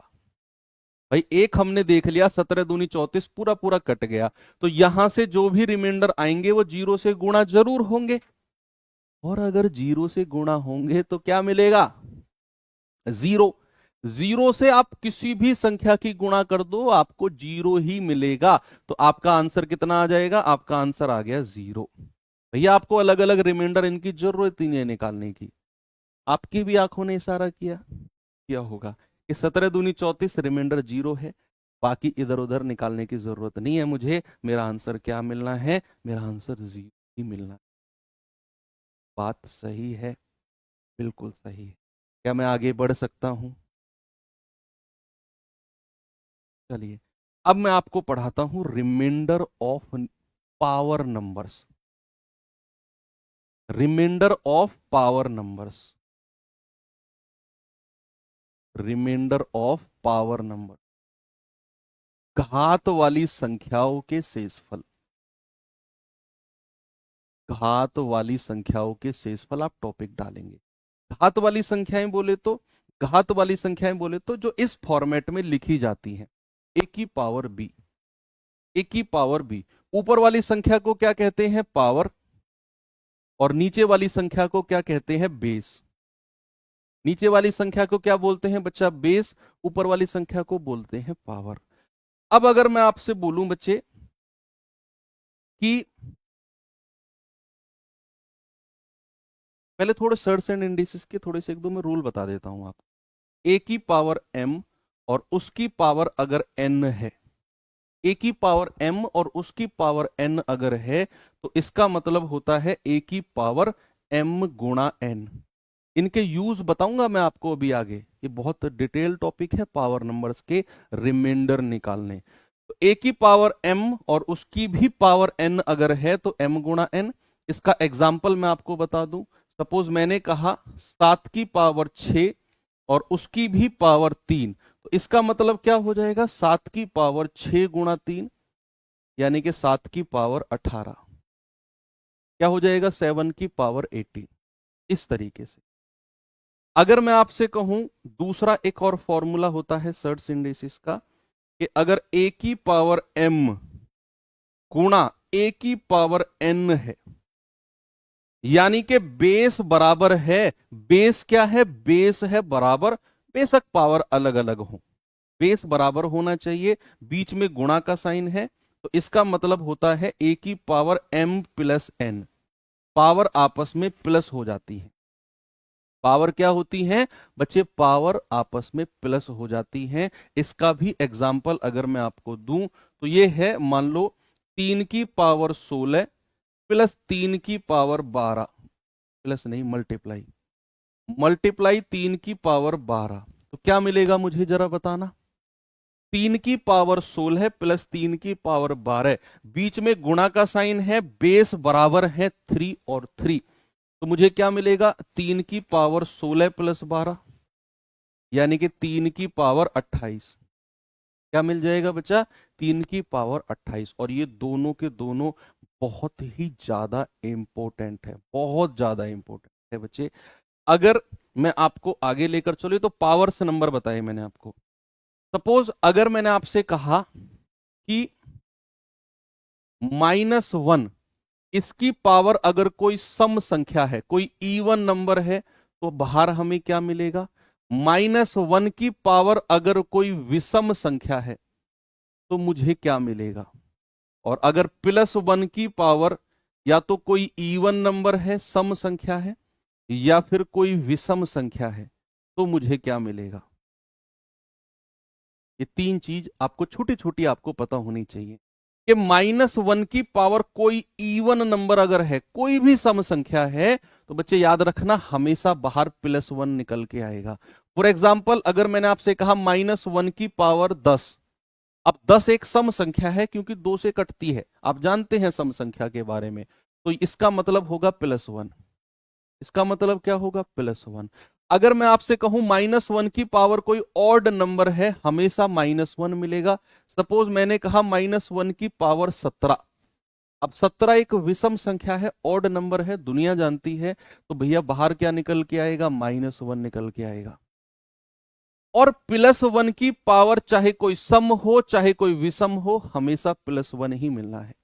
भाई एक हमने देख लिया, 17 दूनी 34 पूरा पूरा कट गया, तो यहां से जो भी रिमाइंडर आएंगे वो 0 से गुणा जरूर होंगे। और अगर 0 से गुणा होंगे तो क्या मिलेगा? 0। 0 से आप किसी भी संख्या की गुणा कर दो, आपको 0 ही मिलेगा। तो आपका आंसर कितना आ जाएगा? आपका आंसर आ गया 0। भैया आपको अलग अलग रिमाइंडर इनकी जरूरत ही नहीं है निकालने की। आपकी भी आंखों ने इशारा किया होगा कि 17 दूनी 34 रिमाइंडर 0 है, बाकी इधर उधर निकालने की जरूरत नहीं है मुझे। मेरा आंसर क्या मिलना है? मेरा आंसर 0 ही मिलना है। बात सही है, बिल्कुल सही है। क्या मैं आगे बढ़ सकता हूं? चलिए, अब मैं आपको पढ़ाता हूं remainder of power numbers. Remainder of power numbers, remainder of power number, घात वाली संख्याओं के शेषफल। घात वाली संख्याओं के शेषफल आप टॉपिक डालेंगे। घात वाली संख्याएं बोले तो, घात वाली संख्याएं बोले तो जो इस फॉर्मेट में लिखी जाती हैं, ए की पावर बी, ए की पावर बी। ऊपर वाली संख्या को क्या कहते हैं? पावर। और नीचे वाली संख्या को क्या कहते हैं? बेस। नीचे वाली संख्या को क्या बोलते हैं बच्चा? बेस। ऊपर वाली संख्या को बोलते हैं पावर। अब अगर मैं आपसे बोलूं बच्चे कि पहले थोड़े सर्ट्स एंड इंडिसेस के थोड़े से एक दो मैं रूल बता देता हूं आपको। ए की पावर m और उसकी पावर अगर n है, ए की पावर m और उसकी पावर n अगर है, तो इसका मतलब होता है ए की पावर m गुणा n। इनके यूज बताऊंगा मैं आपको अभी आगे, ये बहुत डिटेल टॉपिक है पावर नंबर्स के रिमाइंडर निकालने। तो a की पावर m और उसकी भी पावर n अगर है तो m गुणा n। इसका एग्जाम्पल मैं आपको बता दूं, सपोज मैंने कहा 7 की पावर 6 और उसकी भी पावर 3, तो इसका मतलब क्या हो जाएगा, 7 की पावर 6 गुणा 3 यानी कि 7 की पावर 18, क्या हो जाएगा 7 की पावर 18। इस तरीके से अगर मैं आपसे कहूं दूसरा एक और फॉर्मूला होता है सर्ट सिंडेसिस का, कि अगर a की पावर m गुणा a की पावर n है, यानी कि बेस बराबर है, बेस क्या है, बेस है बराबर, बेशक पावर अलग अलग हो, बेस बराबर होना चाहिए, बीच में गुणा का साइन है, तो इसका मतलब होता है a की power m plus n, power आपस में प्लस हो जाती है। पावर क्या होती है बच्चे, पावर आपस में प्लस हो जाती है। इसका भी एग्जाम्पल अगर मैं आपको दूं तो ये है, मान लो 3 की पावर 16 प्लस 3 की पावर 12, प्लस नहीं मल्टीप्लाई, मल्टीप्लाई 3 की पावर 12, तो क्या मिलेगा मुझे जरा बताना। 3 की पावर 16 प्लस 3 की पावर 12, बीच में गुणा का साइन है, बेस बराबर है 3 और 3, तो मुझे क्या मिलेगा, 3 की पावर 16 प्लस 12 यानी कि 3 की पावर 28, क्या मिल जाएगा बच्चा, 3 की पावर 28। और ये दोनों के दोनों बहुत ही ज्यादा इंपॉर्टेंट है, बहुत ज्यादा इंपॉर्टेंट है बच्चे। अगर मैं आपको आगे लेकर चलूं तो पावर से नंबर बताए मैंने आपको, सपोज अगर मैंने आपसे कहा कि -1, इसकी पावर अगर कोई सम संख्या है, कोई इवन नंबर है, तो बाहर हमें क्या मिलेगा, -1 की पावर अगर कोई विषम संख्या है तो मुझे क्या मिलेगा, और अगर +1 की पावर या तो कोई इवन नंबर है, सम संख्या है, या फिर कोई विषम संख्या है, तो मुझे क्या मिलेगा। ये 3 चीज आपको छोटी छोटी आपको पता होनी चाहिए कि -1 की पावर कोई इवन नंबर अगर है, कोई भी सम संख्या है, तो बच्चे याद रखना हमेशा बाहर +1 निकल के आएगा। फॉर एग्जाम्पल अगर मैंने आपसे कहा -1 की पावर 10, अब 10 एक सम संख्या है क्योंकि 2 से कटती है, आप जानते हैं सम संख्या के बारे में, तो इसका मतलब होगा +1, इसका मतलब क्या होगा, +1। अगर मैं आपसे कहूं -1 की पावर कोई ऑड नंबर है, हमेशा -1 मिलेगा। सपोज मैंने कहा -1 की पावर 17, अब 17 एक विषम संख्या है, ऑड नंबर है, दुनिया जानती है, तो भैया बाहर क्या निकल के आएगा, -1 निकल के आएगा। और +1 की पावर चाहे कोई सम हो चाहे कोई विषम हो, हमेशा +1 ही मिलना है,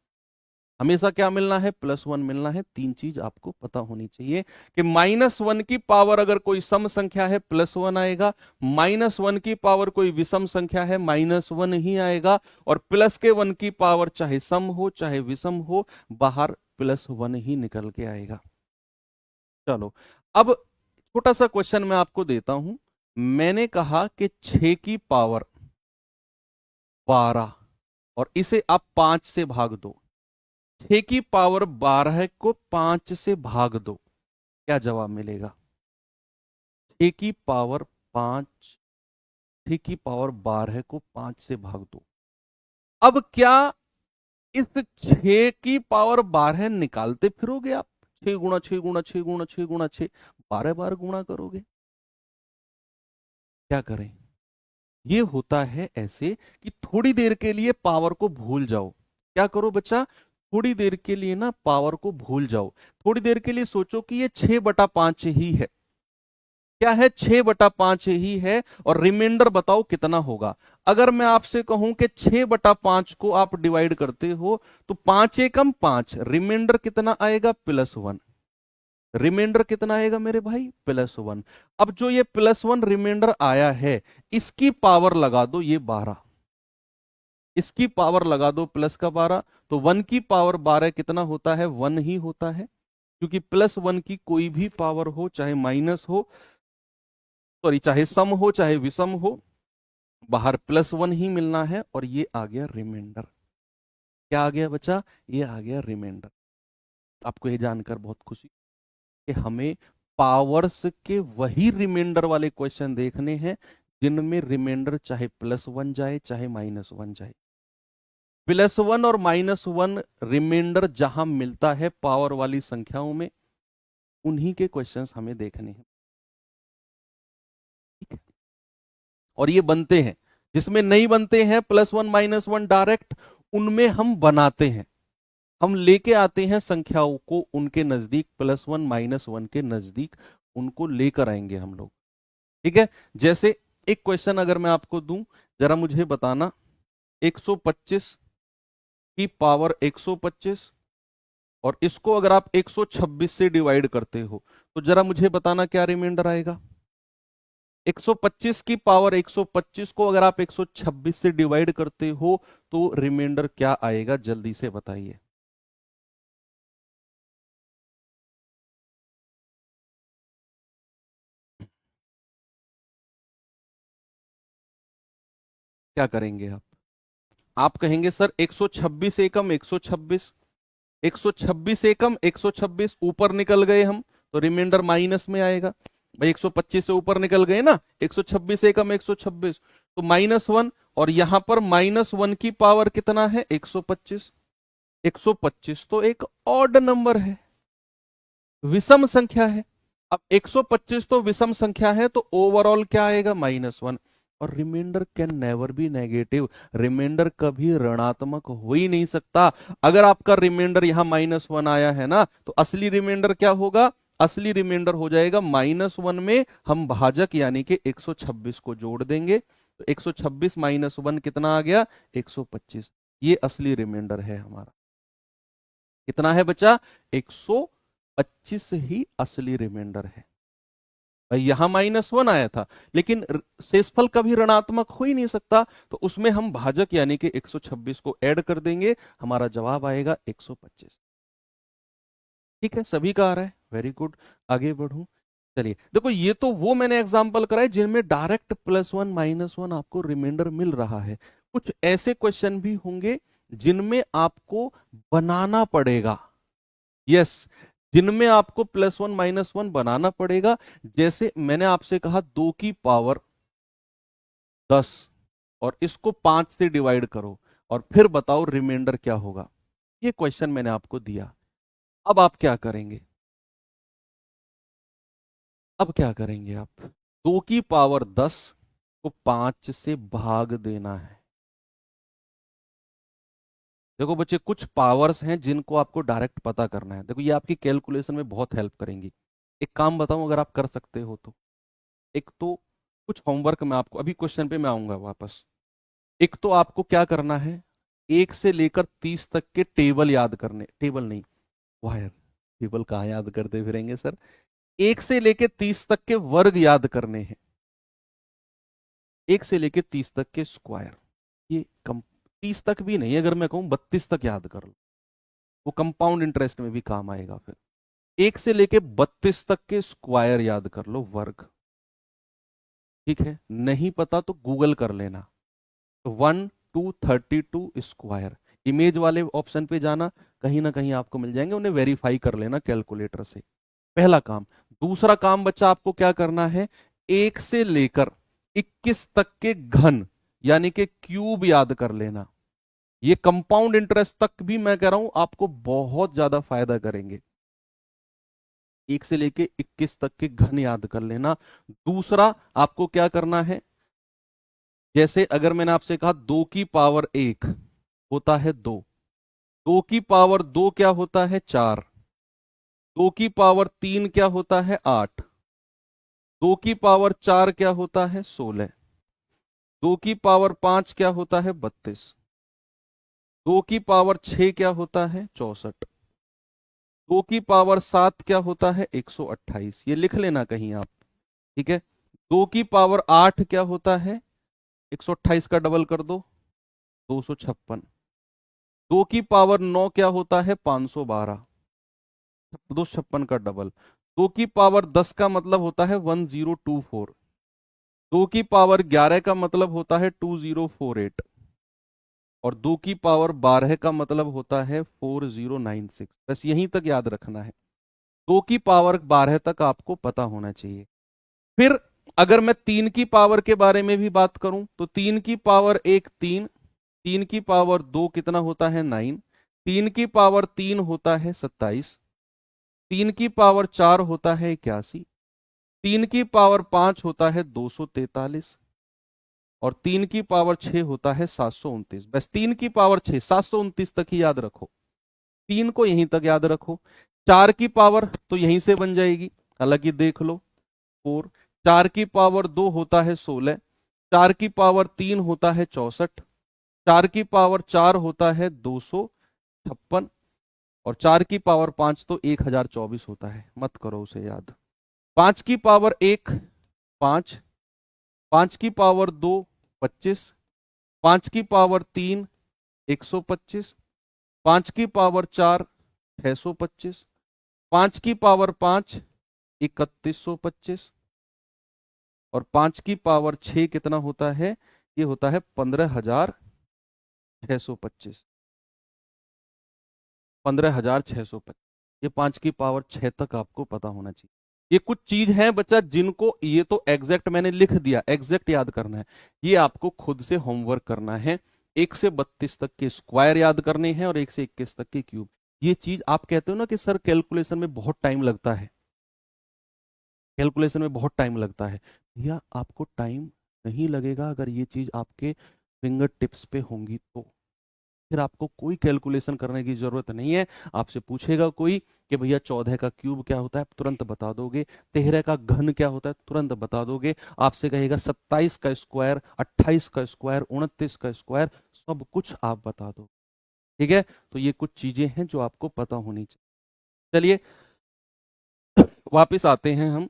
हमेशा क्या मिलना है, +1 मिलना है। 3 चीज आपको पता होनी चाहिए कि -1 की पावर अगर कोई सम संख्या है +1 आएगा, -1 की पावर कोई विषम संख्या है -1 ही आएगा, और +1 की पावर चाहे सम हो चाहे विषम हो, बाहर +1 ही निकल के आएगा। चलो अब छोटा सा क्वेश्चन मैं आपको देता हूं। मैंने कहा कि 6 की पावर 12 और इसे आप 5 से भाग दो, 6 की पावर 12 को 5 से भाग दो, क्या जवाब मिलेगा, 6 की पावर 5, 6 की पावर 12 को 5 से भाग दो। अब क्या इस 6 की पावर 12 निकालते फिरोगे आप, 6 गुणा 6 गुणा 6 गुणा 6 गुणा 6, 12 बार गुणा करोगे, क्या करें। ये होता है ऐसे कि थोड़ी देर के लिए पावर को भूल जाओ, क्या करो बच्चा, थोड़ी देर के लिए ना पावर को भूल जाओ, थोड़ी देर के लिए सोचो कि ये 6/5 ही है, क्या है, 6/5 ही है, और रिमाइंडर बताओ कितना होगा। अगर मैं आपसे कहूं कि 6/5 को आप डिवाइड करते हो तो 5 एकम 5, रिमाइंडर कितना आएगा, +1, रिमाइंडर कितना आएगा मेरे भाई, +1। अब जो ये +1 रिमाइंडर आया है, इसकी पावर लगा दो ये 12, इसकी पावर लगा दो प्लस का 12, तो 1 की पावर 12 कितना होता है, 1 ही होता है, क्योंकि +1 की कोई भी पावर हो, चाहे माइनस हो, सॉरी चाहे सम हो चाहे विषम हो, बाहर +1 ही मिलना है, और ये आ गया रिमाइंडर। क्या आ गया बच्चा, ये आ गया रिमाइंडर। आपको ये जानकर बहुत खुशी कि हमें पावर्स के वही रिमाइंडर वाले क्वेश्चन देखने हैं जिनमें रिमाइंडर चाहे +1 जाए चाहे -1 जाए। +1 और -1 रिमाइंडर जहां मिलता है पावर वाली संख्याओं में, उन्हीं के क्वेश्चंस हमें देखने हैं। ठीक है, और ये बनते हैं। जिसमें नहीं बनते हैं +1 -1 डायरेक्ट, उनमें हम बनाते हैं। हम लेके आते हैं संख्याओं को उनके नजदीक, +1 -1 के नजदीक उनको लेकर आएंगे हम लोग। ठीक है, जैसे एक क्वेश्चन अगर मैं आपको दूं, जरा मुझे बताना, 125 की पावर 125 और इसको अगर आप 126 से डिवाइड करते हो तो जरा मुझे बताना क्या रिमाइंडर आएगा। 125 की पावर 125 को अगर आप 126 से डिवाइड करते हो तो रिमाइंडर क्या आएगा, जल्दी से बताइए। क्या करेंगे आप कहेंगे सर 126 एकम 126, 126 एकम 126, ऊपर निकल गए हम तो रिमाइंडर माइनस में आएगा। भाई 125 से ऊपर निकल गए ना, 126 एकम 126 तो -1, और यहां पर -1 की पावर कितना है 125। 125 तो एक ऑड नंबर है, विषम संख्या है। अब 125 तो विषम संख्या है तो ओवरऑल क्या आएगा -1, और remainder can never be negative. Remainder कभी ऋणात्मक हो ही नहीं सकता। अगर आपका रिमाइंडर यहां -1 आया है ना, तो असली रिमाइंडर क्या होगा, असली रिमाइंडर हो जाएगा -1 में हम भाजक यानी कि 126 को जोड़ देंगे, तो 126 -1 कितना आ गया 125। ये असली रिमाइंडर है हमारा। कितना है बचा 125 ही असली रिमाइंडर है। भाई यहां -1 आया था, लेकिन शेषफल कभी ऋणात्मक हो ही नहीं सकता, तो उसमें हम भाजक यानी कि 126 को ऐड कर देंगे, हमारा जवाब आएगा 125। ठीक है, सभी का आ रहा है, वेरी गुड। आगे बढ़ूं, चलिए देखो, ये तो वो मैंने एग्जांपल कराए जिनमें डायरेक्ट +1 -1 आपको रिमाइंडर मिल रहा है। कुछ ऐसे क्वेश्चन भी होंगे जिनमें आपको बनाना पड़ेगा। यस, जिनमें आपको +1 -1 बनाना पड़ेगा। जैसे मैंने आपसे कहा 2 की पावर 10 और इसको 5 से डिवाइड करो और फिर बताओ रिमाइंडर क्या होगा। ये क्वेश्चन मैंने आपको दिया। अब आप क्या करेंगे, अब क्या करेंगे आप, 2 की पावर 10 को 5 से भाग देना है। देखो बच्चे, कुछ पावर्स हैं जिनको आपको डायरेक्ट पता करना है। देखो ये आपकी कैलकुलेशन में बहुत हेल्प करेंगी। एक काम बताऊं, अगर आप कर सकते हो तो, एक तो कुछ होमवर्क में आपको, अभी क्वेश्चन पे मैं आऊंगा वापस। एक तो आपको क्या करना है, 1 से लेकर 30 तक के टेबल याद करने, टेबल नहीं, वायर, टेबल कहाँ याद करते फिरेंगे सर। 1 से लेकर 30 तक के वर्ग याद करने हैं, 1 से लेकर 30 तक के स्क्वायर। ये कम, 30 तक भी नहीं, अगर मैं कहूं 32 तक याद कर लो, वो कंपाउंड इंटरेस्ट में भी काम आएगा फिर। 1 से लेके 32 तक के स्क्वायर याद कर लो, वर्ग। ठीक है, नहीं पता तो गूगल कर लेना। 1 2 32 स्क्वायर, इमेज वाले ऑप्शन पे जाना, कहीं ना कहीं आपको मिल जाएंगे, उन्हें वेरीफाई कर लेना कैलकुलेटर से। पहला काम। दूसरा काम बच्चा आपको क्या करना है, 1 से लेकर 21 तक के घन यानी कि क्यूब याद कर लेना। ये कंपाउंड इंटरेस्ट तक भी मैं कह रहा हूं आपको बहुत ज्यादा फायदा करेंगे। 1 से लेके 21 तक के घन याद कर लेना। दूसरा आपको क्या करना है, जैसे अगर मैंने आपसे कहा 2 की पावर 1 होता है 2, 2 की पावर 2 क्या होता है 4, 2 की पावर 3 क्या होता है 8, 2 की पावर 4 क्या होता है 16, 2 की पावर 5 क्या होता है 32, 2 की पावर 6 क्या होता है 64, 2 की पावर 7 क्या होता है 128। ये लिख लेना कहीं आप। ठीक है, 2 की पावर 8 क्या होता है, 128 का डबल कर दो 256, 2 की पावर 9 क्या होता है 512, 256 का डबल। 2 की पावर 10 का मतलब होता है 1024, 2 की पावर 11 का मतलब होता है 2048, और 2 की पावर 12 का मतलब होता है 4096। बस यहीं तक याद रखना है। 2 की पावर 12 तक आपको पता होना चाहिए। फिर अगर मैं 3 की पावर के बारे में भी बात करूं तो 3 की पावर 1 3, 3 की पावर 2 कितना होता है 9, 3 की पावर 3 होता है 27, 3 की पावर 4 होता है 81, 3 की पावर 5 होता है 243 और 3 की पावर 6 होता है 729। बस 3 की पावर 6 729 तक ही याद रखो, 3 को यहीं तक याद रखो। 4 की पावर तो यहीं से बन जाएगी, हालांकि देख लो 4, 4 की पावर 2 होता है 16, 4 की पावर 3 होता है 64, 4 की पावर 4 होता है 256 और 4 की पावर 5 तो 1024 होता है, मत करो उसे याद। 5 की पावर 1 5, 5 की पावर 2 25, 5 की पावर 3 125, 5 की पावर 4 625, 5 की पावर 5 3125 और 5 की पावर 6 कितना होता है, ये होता है 15,625, 15,625। ये 5 की पावर 6 तक आपको पता होना चाहिए। ये कुछ चीज है बच्चा जिनको, ये तो एग्जैक्ट मैंने लिख दिया, एग्जैक्ट याद करना है, ये आपको खुद से होमवर्क करना है। 1 से 32 तक के स्क्वायर याद करने हैं और 1 से 21 तक के क्यूब। ये चीज आप कहते हो ना कि सर कैलकुलेशन में बहुत टाइम लगता है, कैलकुलेशन में बहुत टाइम लगता है, भैया आपको टाइम नहीं लगेगा अगर ये चीज आपके फिंगर टिप्स पे होंगी तो। फिर आपको कोई कैलकुलेशन करने की जरूरत नहीं है। आपसे पूछेगा कोई कि भैया 14 का क्यूब क्या होता है, तुरंत बता दोगे। 13 का घन क्या होता है, तुरंत बता दोगे। आपसे कहेगा 27 का स्क्वायर, 28 का स्क्वायर, 29 का स्क्वायर, सब कुछ आप बता दो। ठीक है, तो ये कुछ चीजें हैं जो आपको पता होनी चाहिए। चलिए वापिस आते हैं हम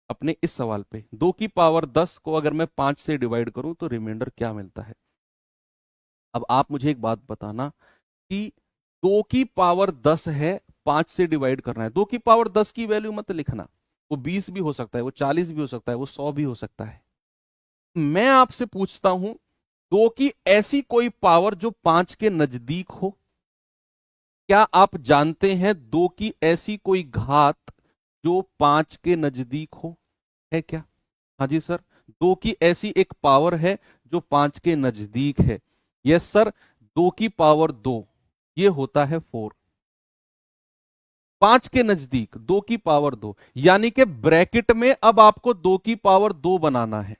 अपने इस सवाल पे। 2 की पावर 10 को अगर मैं 5 से डिवाइड करूं तो रिमाइंडर क्या मिलता है। अब आप मुझे एक बात बताना कि 2 की पावर 10 है, 5 से डिवाइड करना है। 2 की पावर 10 की वैल्यू मत लिखना, वो 20 भी हो सकता है, वो 40 भी हो सकता है, वो 100 भी हो सकता है। मैं आपसे पूछता हूं 2 की ऐसी कोई पावर जो 5 के नजदीक हो। क्या आप जानते हैं 2 की ऐसी कोई घात जो 5 के नजदीक हो, है क्या? हाँ जी सर, 2 की ऐसी एक पावर है जो 5 के नजदीक है। यस सर, 2 की पावर 2 ये होता है 4। 5 के नजदीक 2 की पावर 2, यानी कि ब्रैकेट में अब आपको 2 की पावर 2 बनाना है।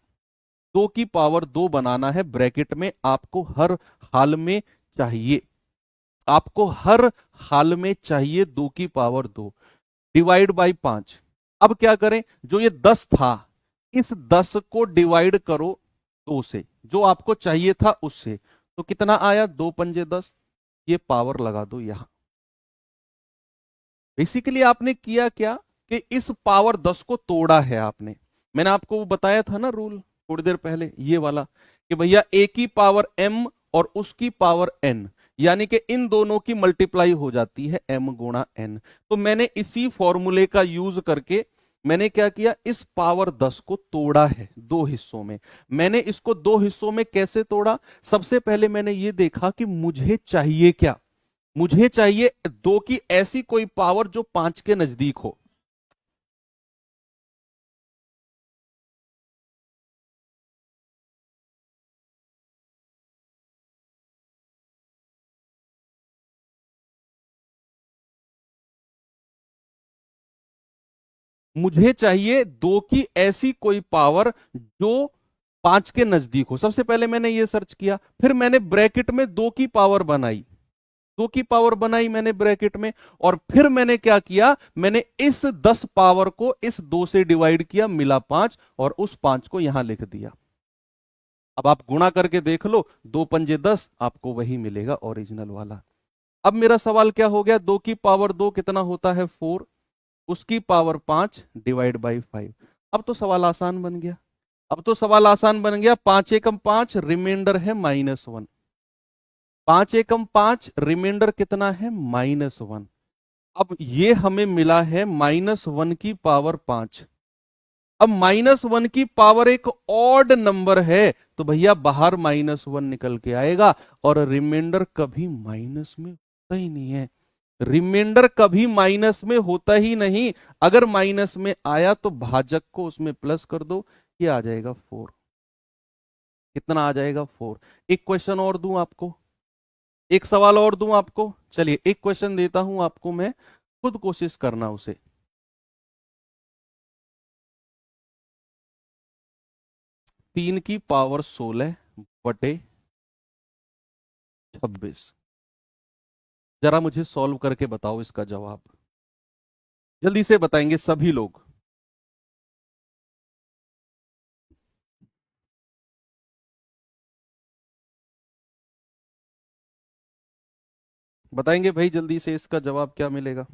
2 की पावर 2 बनाना है, ब्रैकेट में आपको हर हाल में चाहिए, आपको हर हाल में चाहिए 2 की पावर 2 डिवाइड बाई 5। अब क्या करें, जो ये 10 था इस 10 को डिवाइड करो 2 से, जो आपको चाहिए था उससे, तो कितना आया, 2 पंजे 10। ये पावर लगा दो यहां। बेसिकली आपने किया क्या कि इस पावर 10 को तोड़ा है आपने। मैंने आपको वो बताया था ना रूल थोड़ी देर पहले, ये वाला कि भैया a की पावर m और उसकी पावर n, यानी कि इन दोनों की मल्टीप्लाई हो जाती है m गुणा n। तो मैंने इसी फॉर्मूले का यूज करके मैंने क्या किया, इस पावर 10 को तोड़ा है 2 हिस्सों में। मैंने इसको 2 हिस्सों में कैसे तोड़ा, सबसे पहले मैंने ये देखा कि मुझे चाहिए क्या, मुझे चाहिए 2 की ऐसी कोई पावर जो 5 के नजदीक हो। मुझे चाहिए 2 की ऐसी कोई पावर जो 5 के नजदीक हो। सबसे पहले मैंने ये सर्च किया, फिर मैंने ब्रैकेट में 2 की पावर बनाई, 2 की पावर बनाई मैंने ब्रैकेट में, और फिर मैंने क्या किया, मैंने इस 10 पावर को इस 2 से डिवाइड किया, मिला 5, और उस 5 को यहां लिख दिया। अब आप गुणा करके देख लो, 2 पंजे 10, आपको वही मिलेगा ओरिजिनल वाला। अब मेरा सवाल क्या हो गया, 2 की पावर 2 कितना होता है 4, उसकी पावर 5 डिवाइड बाई 5। अब तो सवाल आसान बन गया, अब तो सवाल आसान बन गया। 5 एकम 5, रिमाइंडर है -1। 5 एकम 5, रिमाइंडर कितना है -1। अब ये हमें मिला है -1 की पावर 5। अब -1 की पावर एक ऑड नंबर है, तो भैया बाहर -1 निकल के आएगा, और रिमाइंडर कभी माइनस में होता ही नहीं है। रिमाइंडर कभी माइनस में होता ही नहीं, अगर माइनस में आया तो भाजक को उसमें प्लस कर दो, ये आ जाएगा 4। कितना आ जाएगा 4। एक क्वेश्चन और दूं आपको, एक सवाल और दूं आपको, चलिए एक क्वेश्चन देता हूं आपको मैं, खुद कोशिश करना उसे। 3 की पावर 16 बटे 26, जरा मुझे सॉल्व करके बताओ इसका जवाब, जल्दी से बताएंगे सभी लोग। बताएंगे भाई जल्दी से, इसका जवाब क्या मिलेगा?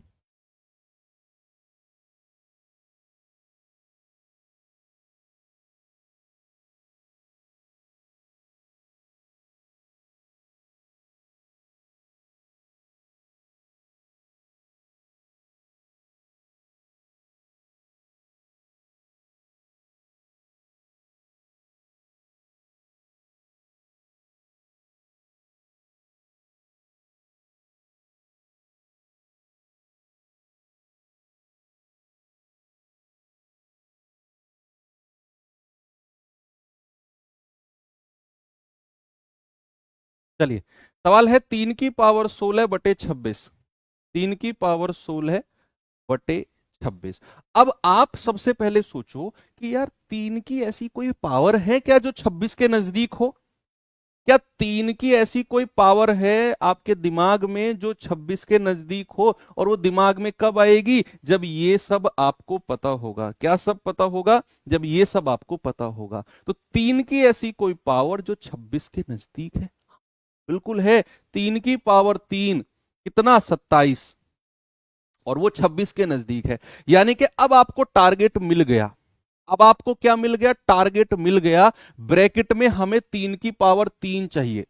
चलिए, सवाल है 3 की पावर 16 बटे 26। 3 की पावर 16 बटे 26। अब आप सबसे पहले सोचो कि यार 3 की ऐसी कोई पावर है क्या जो 26 के नजदीक हो? क्या 3 की ऐसी कोई पावर है आपके दिमाग में जो 26 के नजदीक हो? और वो दिमाग में कब आएगी? जब ये सब आपको पता होगा। क्या सब पता होगा? जब ये सब आपको पता होगा। तो 3 की ऐसी कोई पावर जो 26 के नजदीक है? बिल्कुल है। 3 की पावर 3 कितना? 27, और वो 26 के नजदीक है। यानी कि अब आपको टारगेट मिल गया। अब आपको क्या मिल गया? टारगेट मिल गया। ब्रैकेट में हमें 3 की पावर 3 चाहिए।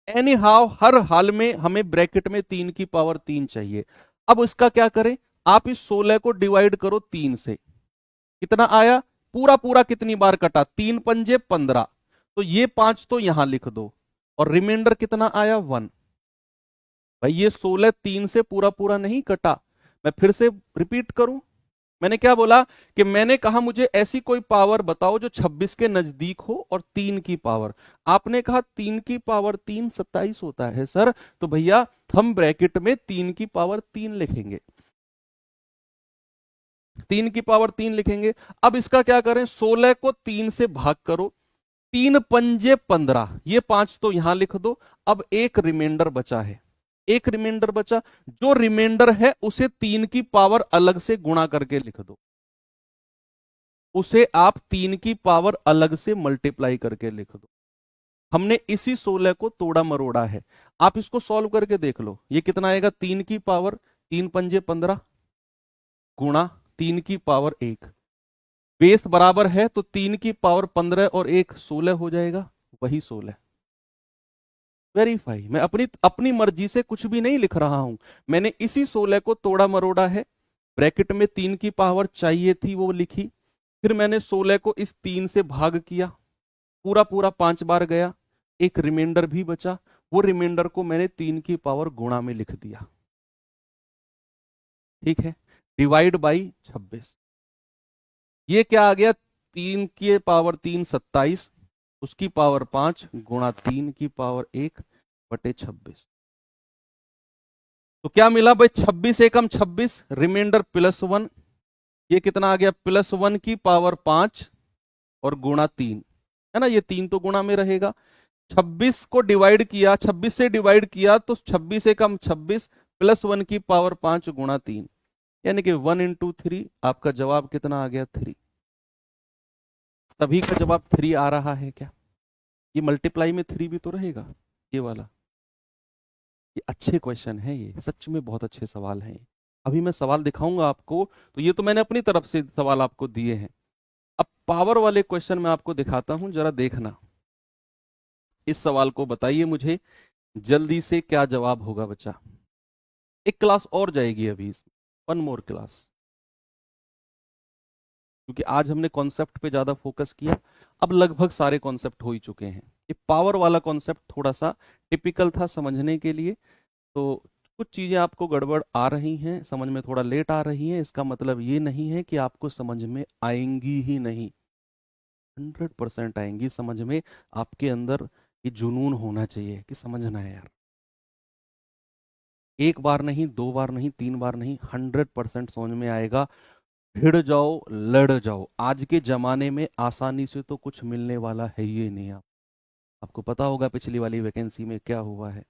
एनी हाउ, हर हाल में हमें ब्रैकेट में 3 की पावर 3 चाहिए। अब इसका क्या करें? आप इस 16 को डिवाइड करो 3 से। कितना आया? पूरा पूरा कितनी बार कटा? 3 पंजे 15। तो ये 5 तो यहां लिख दो, और रिमाइंडर कितना आया? 1। भाई ये 16 3 से पूरा पूरा नहीं कटा। मैं फिर से रिपीट करूं, मैंने क्या बोला? कि मैंने कहा मुझे ऐसी कोई पावर बताओ जो 26 के नजदीक हो और 3 की पावर। आपने कहा 3 की पावर 3 27 होता है सर, तो भैया हम ब्रैकेट में 3 की पावर 3 लिखेंगे। 3 की पावर 3 लिखेंगे। अब इसका क्या करें? 16 को 3 से भाग करो। 3 पंजे 15, ये 5 तो यहां लिख दो। अब एक रिमाइंडर बचा है, एक रिमाइंडर बचा। जो रिमाइंडर है उसे 3 की पावर अलग से गुणा करके लिख दो। उसे आप 3 की पावर अलग से मल्टीप्लाई करके लिख दो। हमने इसी 16 को तोड़ा मरोड़ा है। आप इसको सॉल्व करके देख लो, ये कितना आएगा? 3 की पावर 3 पंजे 15 गुणा 3 की पावर 1। बेस बराबर है तो 3 की पावर 15 और 1 16 हो जाएगा, वही 16। वेरीफाई। मैं अपनी अपनी मर्जी से कुछ भी नहीं लिख रहा हूं, मैंने इसी 16 को तोड़ा मरोड़ा है। ब्रैकेट में 3 की पावर चाहिए थी, वो लिखी। फिर मैंने 16 को इस 3 से भाग किया, पूरा पूरा 5 बार गया। एक रिमाइंडर भी बचा, वो रिमाइंडर को मैंने 3 की पावर गुणा में लिख दिया। ठीक है, डिवाइड बाई 26। ये क्या आ गया? 3 की पावर 3 27, उसकी पावर 5 गुणा 3 की पावर 1 बटे 26। तो क्या मिला भाई? 26 एकम 26, रिमाइंडर +1। ये कितना आ गया? +1 की पावर 5 और गुणा 3, है ना? ये 3 तो गुणा में रहेगा। 26 को डिवाइड किया, 26 से डिवाइड किया तो 26 एकम 26, +1 की पावर 5 गुणा 3, यानी कि 1 × 3। आपका जवाब कितना आ गया? 3। सभी का जवाब 3 आ रहा है क्या? ये मल्टीप्लाई में 3 भी तो रहेगा, ये वाला। ये अच्छे क्वेश्चन है, ये सच में बहुत अच्छे सवाल हैं। अभी मैं सवाल दिखाऊंगा आपको, तो ये तो मैंने अपनी तरफ से सवाल आपको दिए हैं। अब पावर वाले क्वेश्चन मैं आपको दिखाता हूं, जरा देखना। इस सवाल को बताइए मुझे जल्दी से, क्या जवाब होगा बच्चा? एक क्लास और जाएगी अभी इसमें, 1 मोर क्लास, क्योंकि आज हमने कॉन्सेप्ट पे ज्यादा फोकस किया। अब लगभग सारे कॉन्सेप्ट हो ही चुके हैं। ये पावर वाला कॉन्सेप्ट थोड़ा सा टिपिकल था समझने के लिए, तो कुछ चीजें आपको गड़बड़ आ रही हैं, समझ में थोड़ा लेट आ रही हैं, इसका मतलब ये नहीं है कि आपको समझ में आएंगी ही नहीं, 100% आएंगी समझ में। आपके अंदर ये जुनून होना चाहिए कि समझना है यार। एक बार नहीं, दो बार नहीं, तीन बार नहीं, 100% समझ में आएगा। भिड़ जाओ, लड़ जाओ। आज के जमाने में आसानी से तो कुछ मिलने वाला है ही नहीं। आपको पता होगा पिछली वाली वैकेंसी में क्या हुआ है।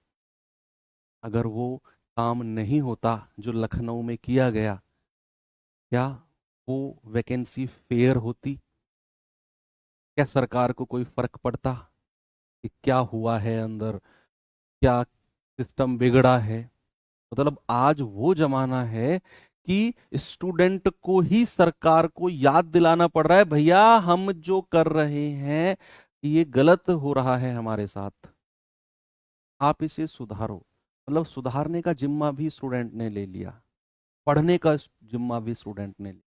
अगर वो काम नहीं होता जो लखनऊ में किया गया, क्या वो वैकेंसी फेयर होती? क्या सरकार को कोई फर्क पड़ता कि क्या हुआ है अंदर, क्या सिस्टम बिगड़ा है? मतलब आज वो जमाना है कि स्टूडेंट को ही सरकार को याद दिलाना पड़ रहा है, भैया हम जो कर रहे हैं ये गलत हो रहा है हमारे साथ, आप इसे सुधारो। मतलब सुधारने का जिम्मा भी स्टूडेंट ने ले लिया, पढ़ने का जिम्मा भी स्टूडेंट ने लिया।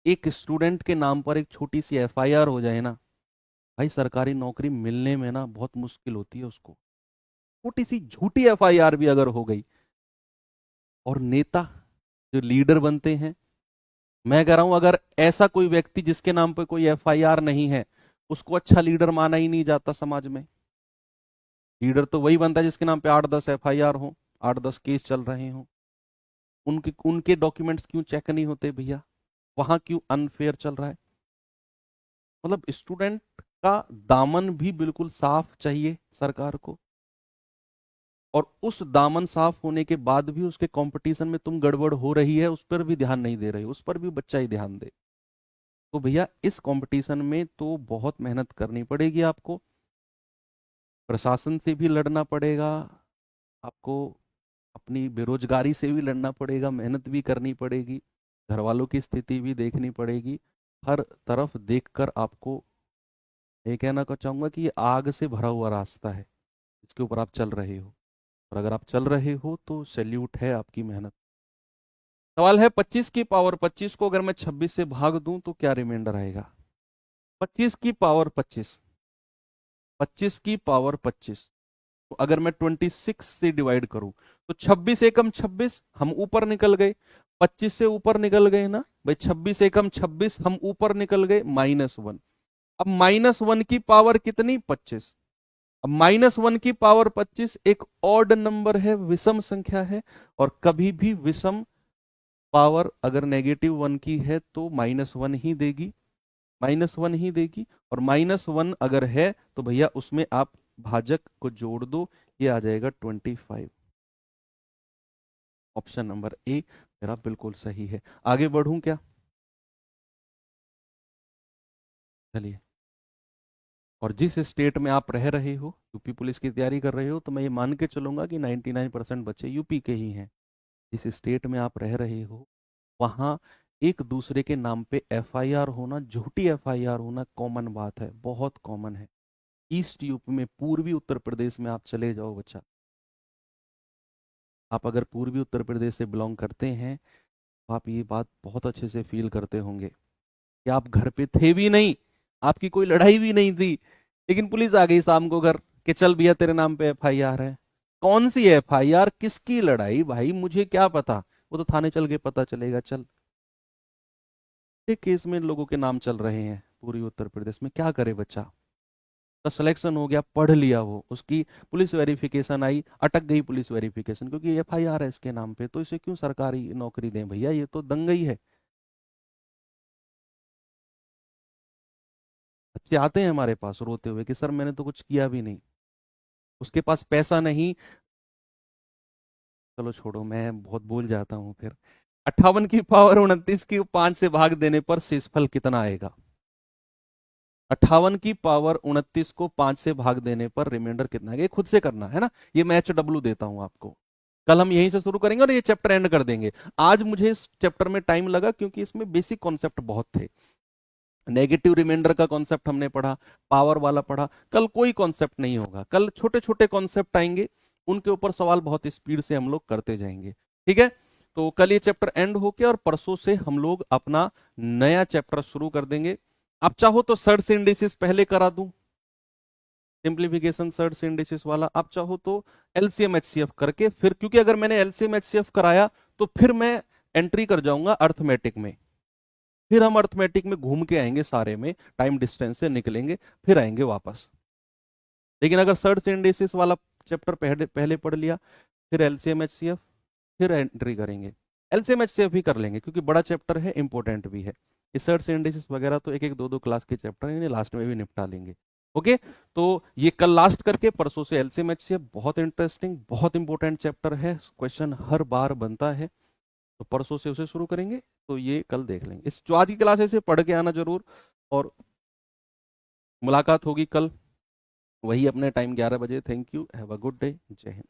एक स्टूडेंट के नाम पर एक छोटी सी एफआईआर हो जाए ना, भाई सरकारी नौकरी मिलने में ना बहुत मुश्किल होती है उसको। छोटी सी झूठी एफआईआर भी अगर हो गई, और नेता जो लीडर बनते हैं, मैं कह रहा हूं अगर ऐसा कोई व्यक्ति जिसके नाम पर कोई एफआईआर नहीं है, उसको अच्छा लीडर माना ही नहीं जाता समाज में। लीडर तो वही बनता है जिसके नाम पे 8-10 एफआईआर हो, 8-10 केस चल रहे हो। उनके उनके डॉक्यूमेंट्स क्यों चेक नहीं होते भैया? वहां क्यों अनफेयर चल रहा है? मतलब स्टूडेंट का दामन भी बिल्कुल साफ चाहिए सरकार को, और उस दामन साफ होने के बाद भी उसके कंपटीशन में तुम गड़बड़ हो रही है उस पर भी ध्यान नहीं दे रहे हो, उस पर भी बच्चा ही ध्यान दे। तो भैया इस कंपटीशन में तो बहुत मेहनत करनी पड़ेगी आपको, प्रशासन से भी लड़ना पड़ेगा आपको, अपनी बेरोजगारी से भी लड़ना पड़ेगा, मेहनत भी करनी पड़ेगी, घर वालों की स्थिति भी देखनी पड़ेगी। हर तरफ देखकर आपको ये कहना को चाहूंगा कि ये आग से भरा हुआ रास्ता है, इसके ऊपर आप चल रहे हो, और अगर आप चल रहे हो तो सैल्यूट है आपकी मेहनत। सवाल है 25 की पावर 25 को अगर मैं 26 से भाग दूं तो क्या रिमाइंडर आएगा? 25 की पावर 25, 25 की पावर 25 तो अगर मैं 26 से डिवाइड करूं तो 26 एकम 26, हम ऊपर निकल गए, 25 से ऊपर निकल गए ना भाई, 26 एकम 26 हम ऊपर निकल गए, -1। अब -1 की पावर कितनी? 25। अब -1 की पावर 25 एक ऑड नंबर है, विषम संख्या है, और कभी भी विषम पावर अगर -1 की है तो -1 ही देगी, -1 ही देगी। और -1 अगर है तो भैया उसमें आप भाजक को जोड़ दो, ये आ जाएगा 25। ऑप्शन नंबर ए मेरा बिल्कुल सही है। आगे बढ़ूं क्या? चलिए। और जिस स्टेट में आप रह रहे हो, यूपी पुलिस की तैयारी कर रहे हो, तो मैं ये मान के चलूंगा कि 99% बच्चे यूपी के ही हैं। जिस स्टेट में आप रह रहे हो वहाँ एक दूसरे के नाम पे एफआईआर होना, झूठी एफआईआर होना कॉमन बात है, बहुत कॉमन है। ईस्ट यूपी में, पूर्वी उत्तर प्रदेश में आप चले जाओ बच्चा, आप अगर पूर्वी उत्तर प्रदेश से बिलोंग करते हैं तो आप ये बात बहुत अच्छे से फील करते होंगे कि आप घर पे थे भी नहीं, आपकी कोई लड़ाई भी नहीं थी, लेकिन पुलिस आ गई शाम को घर कि चल भैया तेरे नाम पे एफआईआर है। कौन सी एफआईआर, किसकी लड़ाई भाई, मुझे क्या पता, वो तो थाने चल के पता चलेगा। चल, एक केस में लोगों के नाम चल रहे हैं पूरी उत्तर प्रदेश में, क्या करे बच्चा? का सिलेक्शन हो गया, पढ़ लिया, वो उसकी पुलिस वेरिफिकेशन आई, अटक गई पुलिस वेरिफिकेशन क्योंकि एफआईआर है इसके नाम पे, तो इसे क्यों सरकारी नौकरी दें भैया? ये तो दंगई है। बच्चे आते हैं हमारे पास रोते हुए कि सर मैंने तो कुछ किया भी नहीं, उसके पास पैसा नहीं। चलो छोड़ो, मैं बहुत बोल जाता हूँ फिर। 58 की पावर 29 की 5 से भाग देने पर शेषफल कितना आएगा? 58 की पावर 29 को 5 से भाग देने पर रिमाइंडर कितना है? ये खुद से करना है ना, ये मैं HW देता हूं आपको। कल हम यहीं से शुरू करेंगे और ये चैप्टर एंड कर देंगे। आज मुझे इस चैप्टर में टाइम लगा क्योंकि इसमें बेसिक कॉन्सेप्ट बहुत थे। नेगेटिव रिमाइंडर का कॉन्सेप्ट हमने पढ़ा, पावर वाला पढ़ा। कल कोई कॉन्सेप्ट नहीं होगा, कल छोटे छोटे कॉन्सेप्ट आएंगे, उनके ऊपर सवाल बहुत स्पीड से हम लोग करते जाएंगे। ठीक है, तो कल ये चैप्टर एंड होके और परसों से हम लोग अपना नया चैप्टर शुरू कर देंगे। आप चाहो तो सर्च इंडिसेस पहले करा दूं, सिंप्लीफिकेशन सर्ट्स इंडिसेस वाला। आप चाहो तो एलसीएम एचसीएफ करके फिर, क्योंकि अगर मैंने एलसीएम एचसीएफ कराया तो फिर मैं एंट्री कर जाऊंगा अर्थमेटिक में, फिर हम अर्थमेटिक में घूम के आएंगे सारे में, टाइम डिस्टेंस से निकलेंगे फिर आएंगे वापस। लेकिन अगर सर्ट्स इंडिसेस वाला चैप्टर पहले पहले पढ़ लिया, फिर एलसीएम एचसीएफ, फिर एंट्री करेंगे। एलसीएम एचसीएफ भी कर लेंगे क्योंकि बड़ा चैप्टर है, इंपॉर्टेंट भी है। ये सर्ट्स इंडिसेस वगैरह तो एक एक दो दो क्लास के चैप्टर हैं, इन्हें लास्ट में भी निपटा लेंगे। ओके, तो ये कल लास्ट करके परसों से एलसीएम एचसीएफ, बहुत इंटरेस्टिंग बहुत इंपॉर्टेंट चैप्टर है, क्वेश्चन हर बार बनता है, तो परसों से उसे शुरू करेंगे। तो ये कल देख लेंगे। इस जो आज की क्लास है इसे पढ़ के आना जरूर, और मुलाकात होगी कल वही अपने टाइम 11 बजे। Thank you, have a good day, जय हिंद।